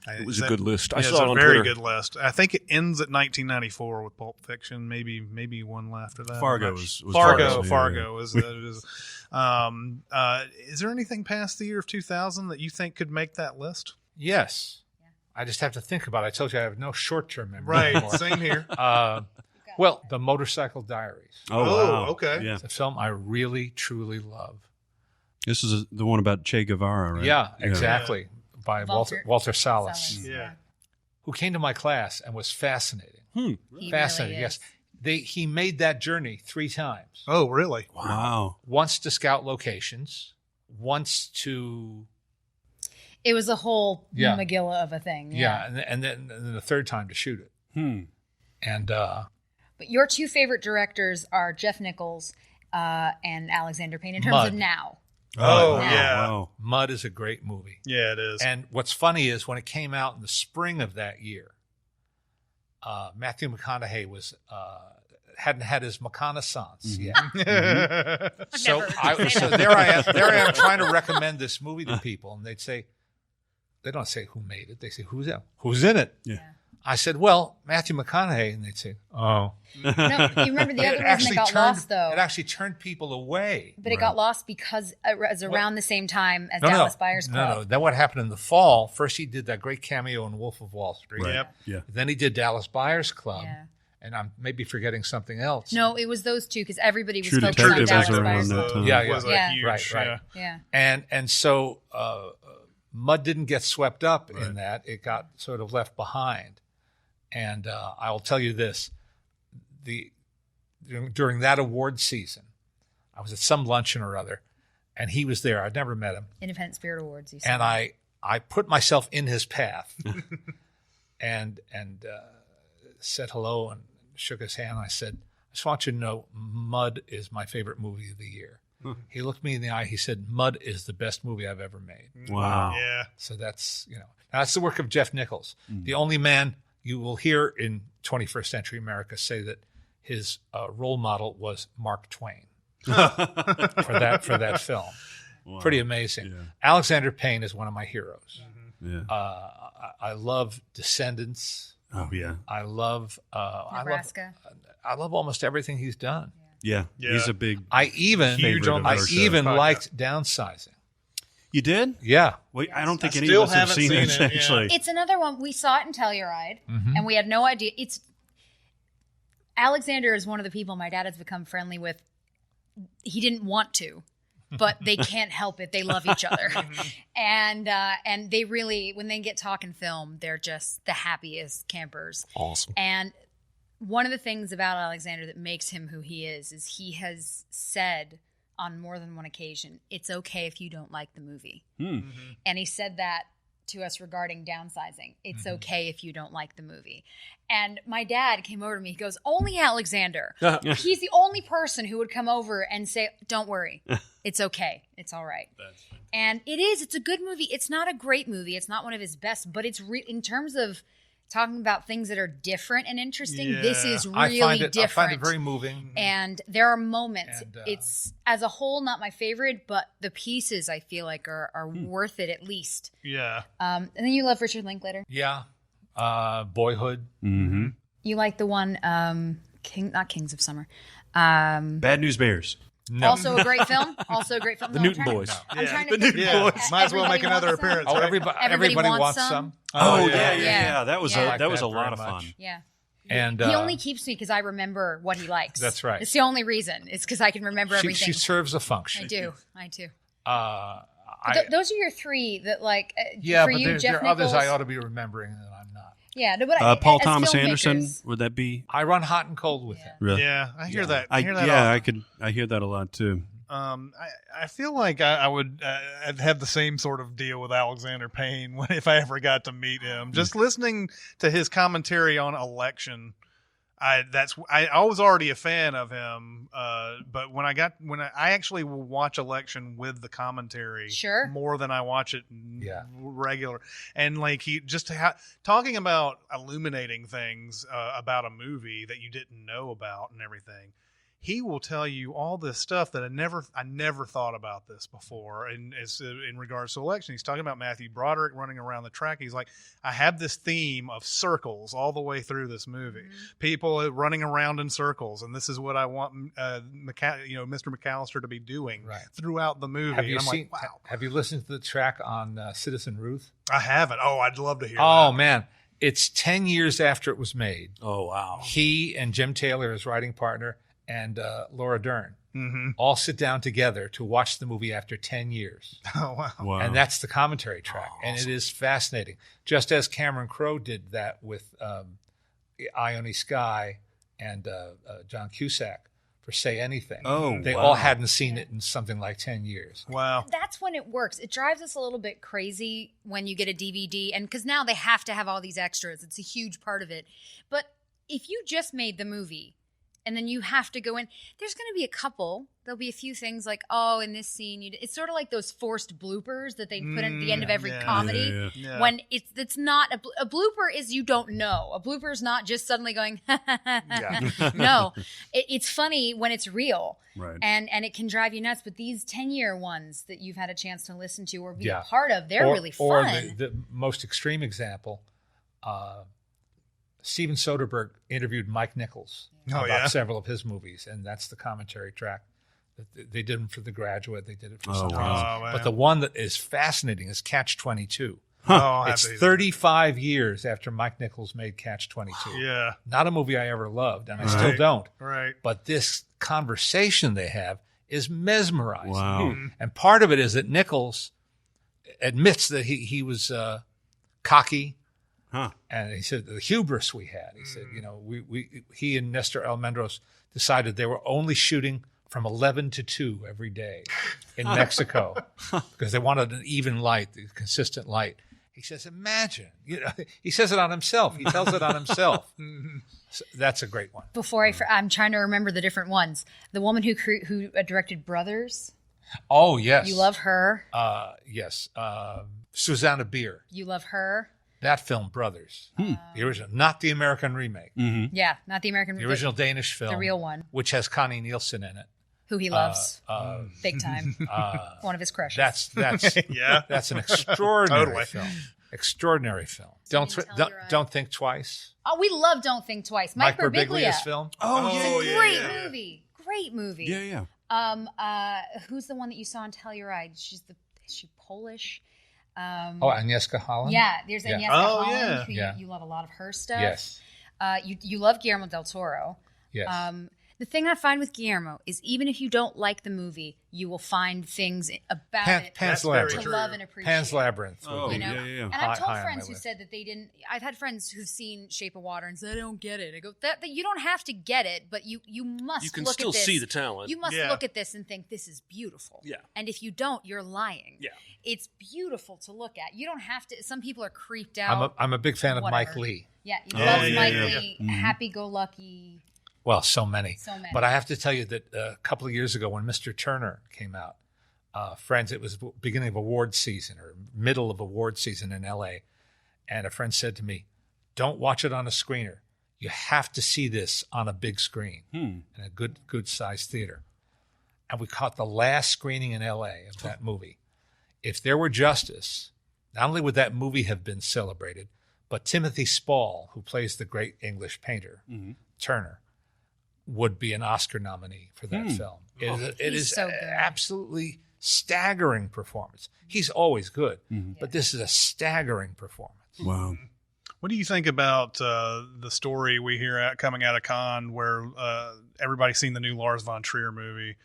It was a good list. I Yeah, saw it's it a on very Twitter. good list. I think it ends at 1994 with Pulp Fiction. Maybe one after that. Fargo I'm not was sure. Fargo, Fargo is. Is there anything past the year of 2000 that you think could make that list? Yes. I just have to think about it. I told you I have no short-term memory Right. anymore. Same here. Well, The Motorcycle Diaries. Oh, Oh, wow. okay. Yeah. It's a film I really, truly love. This is the one about Che Guevara, right? Yeah, exactly. By Walter Salas, Yeah. who came to my class and was fascinating. He Fascinating, really is. yes. He made that journey 3 times. Oh, really? Wow. Once to scout locations, once to It was a whole Yeah. Megillah of a thing. and then the 3rd time to shoot it. And But your 2 favorite directors are Jeff Nichols and Alexander Payne in terms Mud. of now. Oh, Wow. yeah. Wow. Mud is a great movie. Yeah, it is. And what's funny is when it came out in the spring of that year, Matthew McConaughey was hadn't had his reconnaissance yet. So there I am trying to recommend this movie to people, and they don't say who made it. They say who's in it. Yeah. I said, well, Matthew McConaughey. And they'd say, oh. No, you remember the other reason it actually got lost, though? It actually turned people away. But it got lost because it was around the same time as No, Dallas Buyers Club. No. Then what happened in the fall, first he did that great cameo in Wolf of Wall Street. Right. Yep. Yeah. Then he did Dallas Buyers Club. Yeah. And I'm maybe forgetting something else. No, it was those two because everybody was True focused on Detective was Dallas around Buyers that Club. time. Yeah, was yeah. a huge, Right. Yeah. And so Mud didn't get swept up in that. It got sort of left behind. And I'll tell you this. During that award season, I was at some luncheon or other, and he was there. I'd never met him. Independent Spirit Awards. You said. And I put myself in his path and said hello and shook his hand. I said, I just want you to know Mud is my favorite movie of the year. He looked me in the eye. He said, Mud is the best movie I've ever made. Wow. Yeah. So that's the work of Jeff Nichols, the only man you will hear in 21st century America say that his role model was Mark Twain for that film. Wow. Pretty amazing. Yeah. Alexander Payne is one of my heroes. Yeah. I love Descendants. Oh yeah. I love Nebraska. I love almost everything he's done. Yeah. Yeah. He's a big. I even Huge on the podcast. liked Downsizing. You did? Yeah. Well, I don't think I any still of us have haven't seen it, seen it, yeah. actually. It's another one. We saw it in Telluride, Mm-hmm. and we had no idea. Alexander is one of the people my dad has become friendly with. He didn't want to, but they can't help it. They love each other, and they really, when they get talking film, they're just the happiest campers. Awesome. And one of the things about Alexander that makes him who he is he has said on more than one occasion, it's okay if you don't like the movie. And he said that to us regarding Downsizing. It's okay if you don't like the movie. And my dad came over to me. He goes, only Alexander. He's the only person who would come over and say, don't worry. It's okay. It's all right. And it's a good movie. It's not a great movie. It's not one of his best, but it's in terms of talking about things that are different and interesting. Yeah. This is I really find it different. very moving. And there are moments. And, It's as a whole not my favorite, but the pieces I feel like are worth it at least. Yeah. And then you love Richard Linklater. Yeah. Boyhood. Mm-hmm. You like the one not Kings of Summer. Bad News Bears. No. Also a great film. The Newton Boys. I'm Yeah. trying to The think. Newton Boys. Might as well make Everybody another Wants Some. appearance. Oh, right? everybody wants some. Oh, yeah. yeah. That was Yeah. a I like that was that a lot very of much. fun. Yeah. And He only keeps me because I remember what he likes. That's right. It's the only reason. It's because I can remember she everything. serves a function. I do. Those are your three that like. Yeah, for but you, there Jeff are others Nichols. I ought to be remembering that I'm not. Yeah, no, but Paul as Thomas filmmakers- Anderson. Would that be? I run hot and cold with him. Really? Yeah, I hear that. I I hear that. often. I hear that a lot too. I feel like I would I'd have the same sort of deal with Alexander Payne if I ever got to meet him. Just listening to his commentary on election, I was already a fan of him. But when I actually will watch election with the commentary, Sure. more than I watch it Yeah. regular, and like he just talking about illuminating things about a movie that you didn't know about and everything. He will tell you all this stuff that I never thought about this before. And as in regards to election, he's talking about Matthew Broderick running around the track. He's like, I have this theme of circles all the way through this movie. People running around in circles, and this is what I want, Mr. McAllister to be doing Right. throughout the movie. Have you and I'm seen? like, wow, Have you listened to the track on Citizen Ruth? I haven't. Oh, I'd love to hear. Oh that. man, it's 10 years after it was made. Oh wow. He and Jim Taylor, his writing partner, and Laura Dern Mm-hmm. all sit down together to watch the movie after 10 years. Oh wow. Wow. And that's the commentary track. And it is fascinating. Just as Cameron Crowe did that with Ione Skye and John Cusack for Say Anything. Oh, They wow. all hadn't seen it in something like 10 years. Wow. That's when it works. It drives us a little bit crazy when you get a DVD, and because now they have to have all these extras. It's a huge part of it. But if you just made the movie and then you have to go in, there's going to be a couple. There'll be a few things like, oh, in this scene, it's sort of like those forced bloopers that they put in at the end of every yeah. comedy. Yeah, Yeah. When it's not a blooper is you don't know. A blooper is not just suddenly going. No, it's funny when it's real. Right. And it can drive you nuts. But these 10-year ones that you've had a chance to listen to or be Yeah. a part of, they're really Or fun. the most extreme example, Steven Soderbergh interviewed Mike Nichols Oh, about yeah? several of his movies, and that's the commentary track. They did them for The Graduate. They did it for Oh, something wow. else. Oh, man. But the one that is fascinating is Catch-22. Oh, I'll have It's to- 35 years after Mike Nichols made Catch-22. Yeah, Not a movie I ever loved, and I Right. still don't. right. But this conversation they have is mesmerizing. Wow. And part of it is that Nichols admits that he was cocky, Huh. and he said the hubris we had. He said, he and Nestor Almendros decided they were only shooting from 11 to 2 every day in Mexico because they wanted an even light, consistent light. He says, imagine, he says it on himself. He tells it on himself. So that's a great one. Before I'm trying to remember the different ones. The woman who directed Brothers. Oh, yes. You love her. Yes. Susanna Bier. You love her. That film, Brothers. The original, not the American remake. Yeah, not the American. The original Danish film. The real one. Which has Connie Nielsen in it. Who he loves. Uh, Big time. One of his crushes. That's Yeah. that's an extraordinary Totally. film. Extraordinary film. Didn't tell your eye. Don't think twice. Oh, we love Don't Think Twice. Mike Birbiglia's Birbiglia's film. Oh, Oh, yeah. yeah. Great movie. Great movie. Yeah, yeah. Who's the one that you saw on Telluride? Is she Polish? Oh, Agnieszka Holland. Yeah, there's Yeah. Agnieszka Oh, Holland. yeah. Who Yeah. You love a lot of her stuff. Yes. You love Guillermo del Toro. Yes. The thing I find with Guillermo is even if you don't like the movie, you will find things about it Pan's That's very Labyrinth. to true. love and appreciate. Pan's Labyrinth. would Oh, be- You know? yeah, yeah. And I've told High on friends my who list. said that they didn't. I've had friends who've seen Shape of Water and said, I don't get it. I go, that you don't have to get it, but you must You can look still at this. see the talent. You must Yeah. look at this and think this is beautiful. Yeah. And if you don't, you're lying. Yeah. It's beautiful to look at. You don't have to. Some people are creeped out. I'm a big fan of Mike Whatever. Lee. Yeah, he Yeah, loves yeah, Mike yeah. Lee, happy-go-lucky. Well, so many. So many. But I have to tell you that a couple of years ago when Mr. Turner came out, friends, it was beginning of award season or middle of award season in L.A., and a friend said to me, don't watch it on a screener. You have to see this on a big screen in a good-sized theater. And we caught the last screening in L.A. of that movie. If there were justice, not only would that movie have been celebrated, but Timothy Spall, who plays the great English painter, Turner, would be an Oscar nominee for that film. It He's is so an good. absolutely staggering performance. He's always good, but this is a staggering performance. Wow. What do you think about the story we hear coming out of Cannes where everybody's seen the new Lars von Trier movie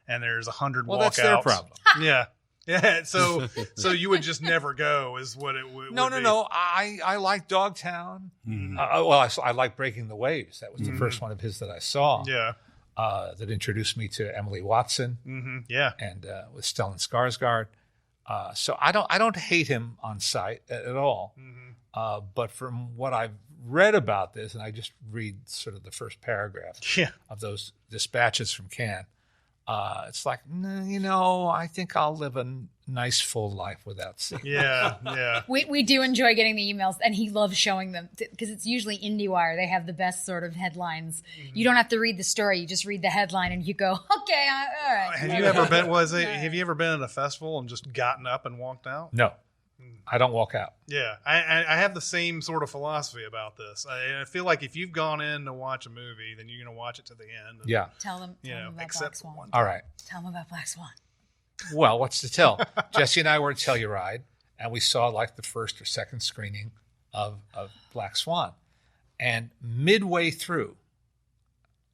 and there's 100 Well, walkouts? that's their problem. Yeah. Yeah. So you would just never go is what it would No. be. I like Dogtown. I like Breaking the Waves. That was the first one of his that I saw. Yeah. That introduced me to Emily Watson Yeah. and with Stellan Skarsgård. So I don't hate him on sight at all. But from what I've read about this, and I just read sort of the first paragraph Yeah. of those dispatches from Cannes, it's like, I think I'll live a nice full life without seeing. Yeah. Yeah. We do enjoy getting the emails, and he loves showing them because it's usually IndieWire. They have the best sort of headlines. You don't have to read the story; you just read the headline, and you go, "Okay, all right." Have you ever been? Have you ever been at a festival and just gotten up and walked out? No, I don't walk out. Yeah, I have the same sort of philosophy about this. I feel like if you've gone in to watch a movie, then you're going to watch it to the end. And, Yeah. Tell them about Black except for Swan. one. All right. Tell them about Black Swan. Well, what's to tell? Jesse and I were at Telluride, and we saw like the first or second screening of Black Swan. And midway through,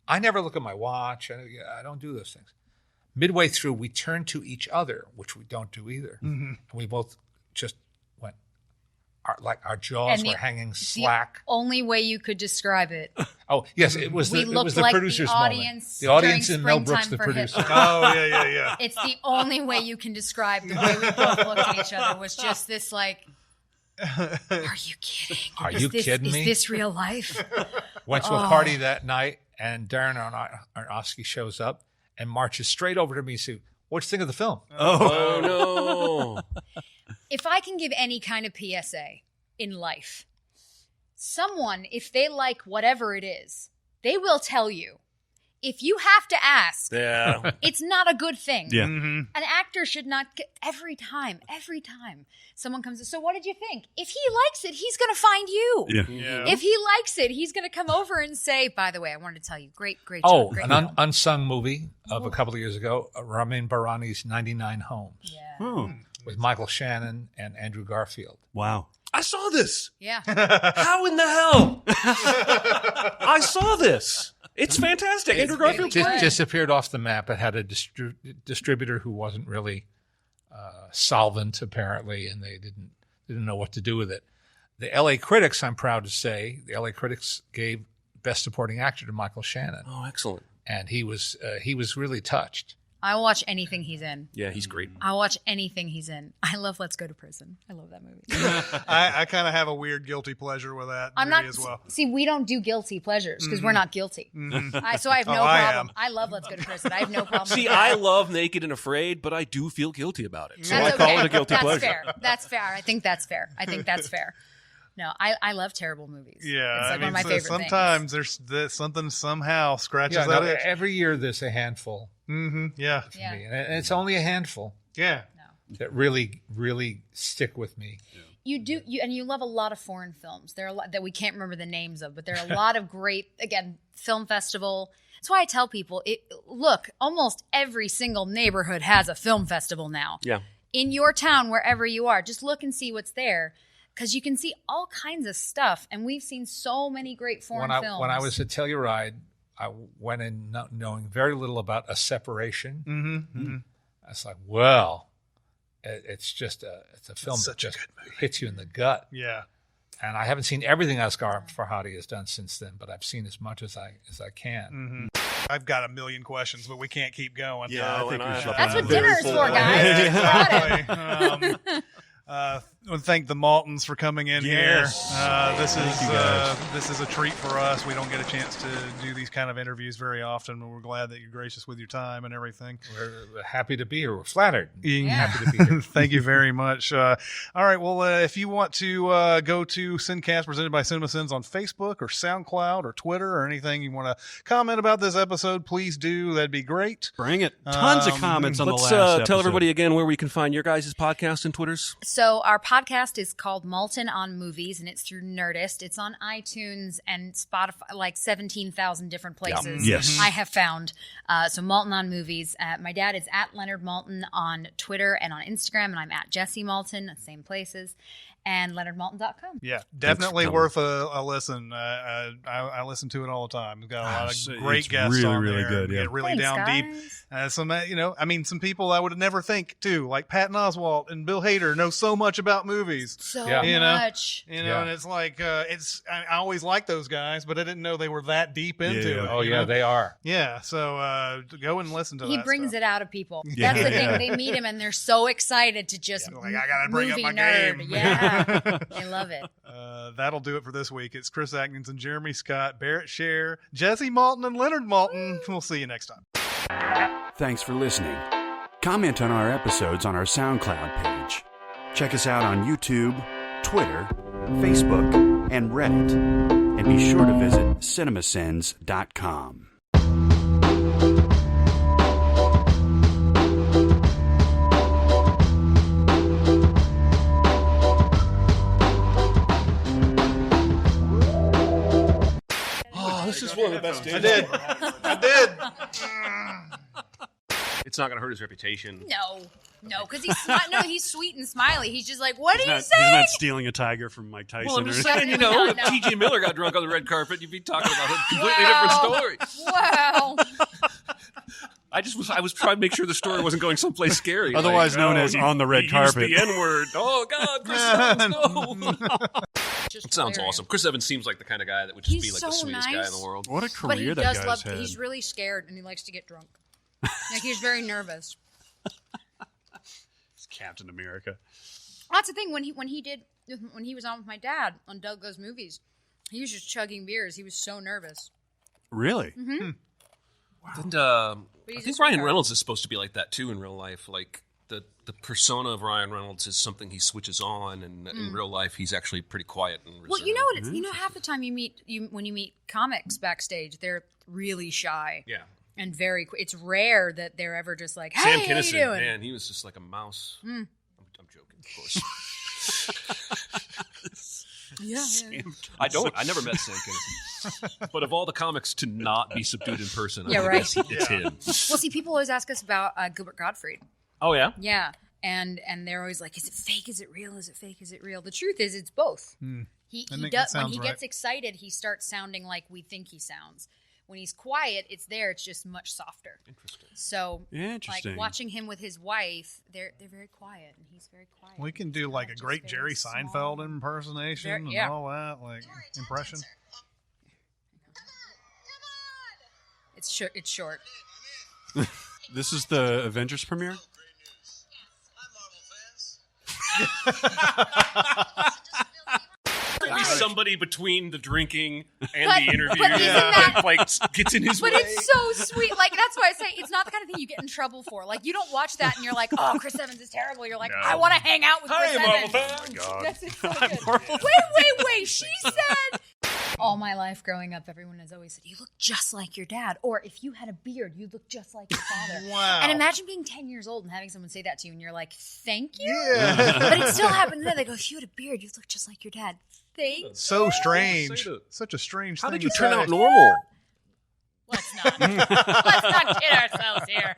I never look at my watch. I don't do those things. Midway through, we turned to each other, which we don't do either. And we both just went, our jaws And were hanging slack. The only way you could describe it. Oh, yes, it was We the looked the like producer's the moment. audience The audience during and Mel Brooks, the Springtime for producer. Oh yeah. It's the only way you can describe the way we both looked at each other was just this like, are you kidding? Are you kidding me? Is this real life? Went to a party that night, and Darren Aronofsky shows up and marches straight over to me and says, "What'd you think of the film?" Oh no! If I can give any kind of PSA in life, someone, if they like whatever it is, they will tell you. if you have to ask, Yeah. it's not a good thing. Yeah. Mhm. An actor should not get every time someone comes in. So what did you think? If he likes it, he's going to find you. Yeah. Yeah. If he likes it, he's going to come over and say, by the way, I wanted to tell you, great job. Oh, Great an job. unsung movie of a couple of years ago, Ramin Barani's 99 Homes, Yeah. Oh, with Michael Shannon and Andrew Garfield. wow. I saw this. Yeah. How in the hell? I saw this. It's fantastic. Andrew Garfield's Good. great. Disappeared off the map. It had a distributor who wasn't really solvent, apparently, and they didn't know what to do with it. The L.A. Critics, I'm proud to say, the L.A. Critics gave Best Supporting Actor to Michael Shannon, Oh, excellent. and he was really touched. I watch anything he's in. Yeah, he's great. I watch anything he's in. I love Let's Go to Prison. I love that movie. I kind of have a weird guilty pleasure with that I'm movie not. as well. See, we don't do guilty pleasures because we're not guilty. So I have no Oh, I problem. am. I love Let's Go to Prison. I have no problem. See, with that. I love Naked and Afraid, but I do feel guilty about it. So That's I call okay. it a guilty That's pleasure. fair. That's fair. I think that's fair. No, I love terrible movies. Yeah, It's like one of my so favorite sometimes there's something somehow scratches Yeah, that no, itch. every year there's a handful Yeah, for Yeah. me, and it's only a handful yeah. that really stick with me. You do, and you love a lot of foreign films. There are a lot that we can't remember the names of, but there are a lot of great, again, film festival. That's why I tell people, look, almost every single neighborhood has a film festival now. Yeah. In your town, wherever you are, just look and see what's there, because you can see all kinds of stuff. And we've seen so many great foreign films. When I was at Telluride, I went in not knowing very little about A Separation. Mm-hmm. I was like, well, it's a film that such a just good movie. hits you in the gut. Yeah. And I haven't seen everything Asghar Farhadi has done since then, but I've seen as much as I can. I've got a million questions, but we can't keep going. Yeah, I No, think and we I should. have- That's what probably- dinner is for, guys. Just brought it. I want to thank the Maltons for coming in Yes. here. Thank you, guys. This is a treat for us. We don't get a chance to do these kind of interviews very often, but we're glad that you're gracious with your time and everything. We're happy to be here. We're flattered. Yeah. Happy to be here. Thank you very much. All right. Well, if you want to go to Sincast presented by CinemaSins on Facebook or SoundCloud or Twitter or anything you want to comment about this episode, please do. That'd be great. Bring it. Tons of comments on the Let's last episode. tell everybody again where we can find your guys' podcast and Twitters. So our podcast is called Malton on Movies, and it's through Nerdist. It's on iTunes and Spotify, like 17,000 different places. Yes. I have found. So Malton on Movies. My dad is at Leonard Malton on Twitter and on Instagram, and I'm at Jesse Malton, same places, and leonardmalton.com. Yeah, definitely for worth a listen. I listen to it all the time. We've got a lot It's of great guests really, on really there. good, yeah. Get really Thanks, down deep. guys. Some people I would never think too, like Patton Oswalt and Bill Hader, know so much about movies. So Yeah. You know? much. Yeah. And it's like I always liked those guys, but I didn't know they were that deep into Yeah. it. Oh, you yeah, know? they are. Yeah. So go and listen to He that. brings stuff. it out of people. Yeah. That's the Yeah. thing. They meet him and they're so excited to just Like, I gotta bring up movie my nerd. game. Yeah, they love it. That'll do it for this week. It's Chris Atkinson, Jeremy Scott, Barrett Scher, Jesse Malton, and Leonard Malton. We'll see you next time. Thanks for listening. Comment on our episodes on our SoundCloud page. Check us out on YouTube, Twitter, Facebook, and Reddit. And be sure to visit cinemasins.com. Oh, this is one of the best days. I did. It's not going to hurt his reputation. No, because he's sweet and smiley. He's just like, what are you He's saying? not stealing a tiger from Mike Tyson. Well, I'm or just anything. saying, No, if no. T.J. Miller got drunk on the red carpet, you'd be talking about a completely Wow. different story. Wow. I was trying to make sure the story wasn't going someplace scary. Otherwise like, known oh, as he- on the red he carpet. Used the N-word. Oh God, Chris Evans, no. Just It sounds hilarious. awesome. Chris Evans seems like the kind of guy that would just He's be like so the sweetest guy nice. in the world. What a But he career that does guy's love. had. He's really scared and he likes to get drunk. Like he's very nervous. It's Captain America. That's the thing. When he was on with my dad on Doug Goes Movies, he was just chugging beers. He was so nervous. Really? And But I he's think a Ryan sweetheart. Reynolds is supposed to be like that too in real life. Like the persona of Ryan Reynolds is something he switches on, and in real life he's actually pretty quiet and reserved. Well, you know what? You know, half the time when you meet comics backstage, they're really shy. Yeah. And it's rare that they're ever just like, "Hey, Sam how you Kinison, doing?" man, he was just like a mouse. I'm joking, of course. Yeah. I never met Sam Kinison. But of all the comics to not be subdued in person, Yeah, I think right. it's him. Well, see, people always ask us about Gilbert Gottfried. Oh, yeah? Yeah. And they're always like, is it fake? Is it real? Is it fake? Is it real? The truth is, it's both. He I think does that when he sounds gets excited, he starts sounding like we think he sounds. When he's quiet, it's there. It's just much softer. Interesting. So, Interesting. like watching him with his wife, they're very quiet, and he's very quiet. We can do like a Just great very Jerry small. Seinfeld impersonation and Yeah. all that, like impression. It's short. It's short. This is the Avengers premiere? Somebody between the drinking and But- the interview but isn't that- like gets in his But way. it's so sweet. Like, that's why I say it's not the kind of thing you get in trouble for. Like, you don't watch that and you're like, oh, Chris Evans is terrible. You're like, No. I want to hang out with Chris Hi, Marvel Evans. fan. That's it's so good. Wait. She said. All my life growing up, everyone has always said, you look just like your dad. Or if you had a beard, you'd look just like your father. Wow. And imagine being 10 years old and having someone say that to you and you're like, thank you? Yeah. But it still happens then. They go, if you had a beard, you'd look just like your dad. Thank So strange. Say that. Such a strange How thing did you to turn say. out normal? Let's not kid ourselves here.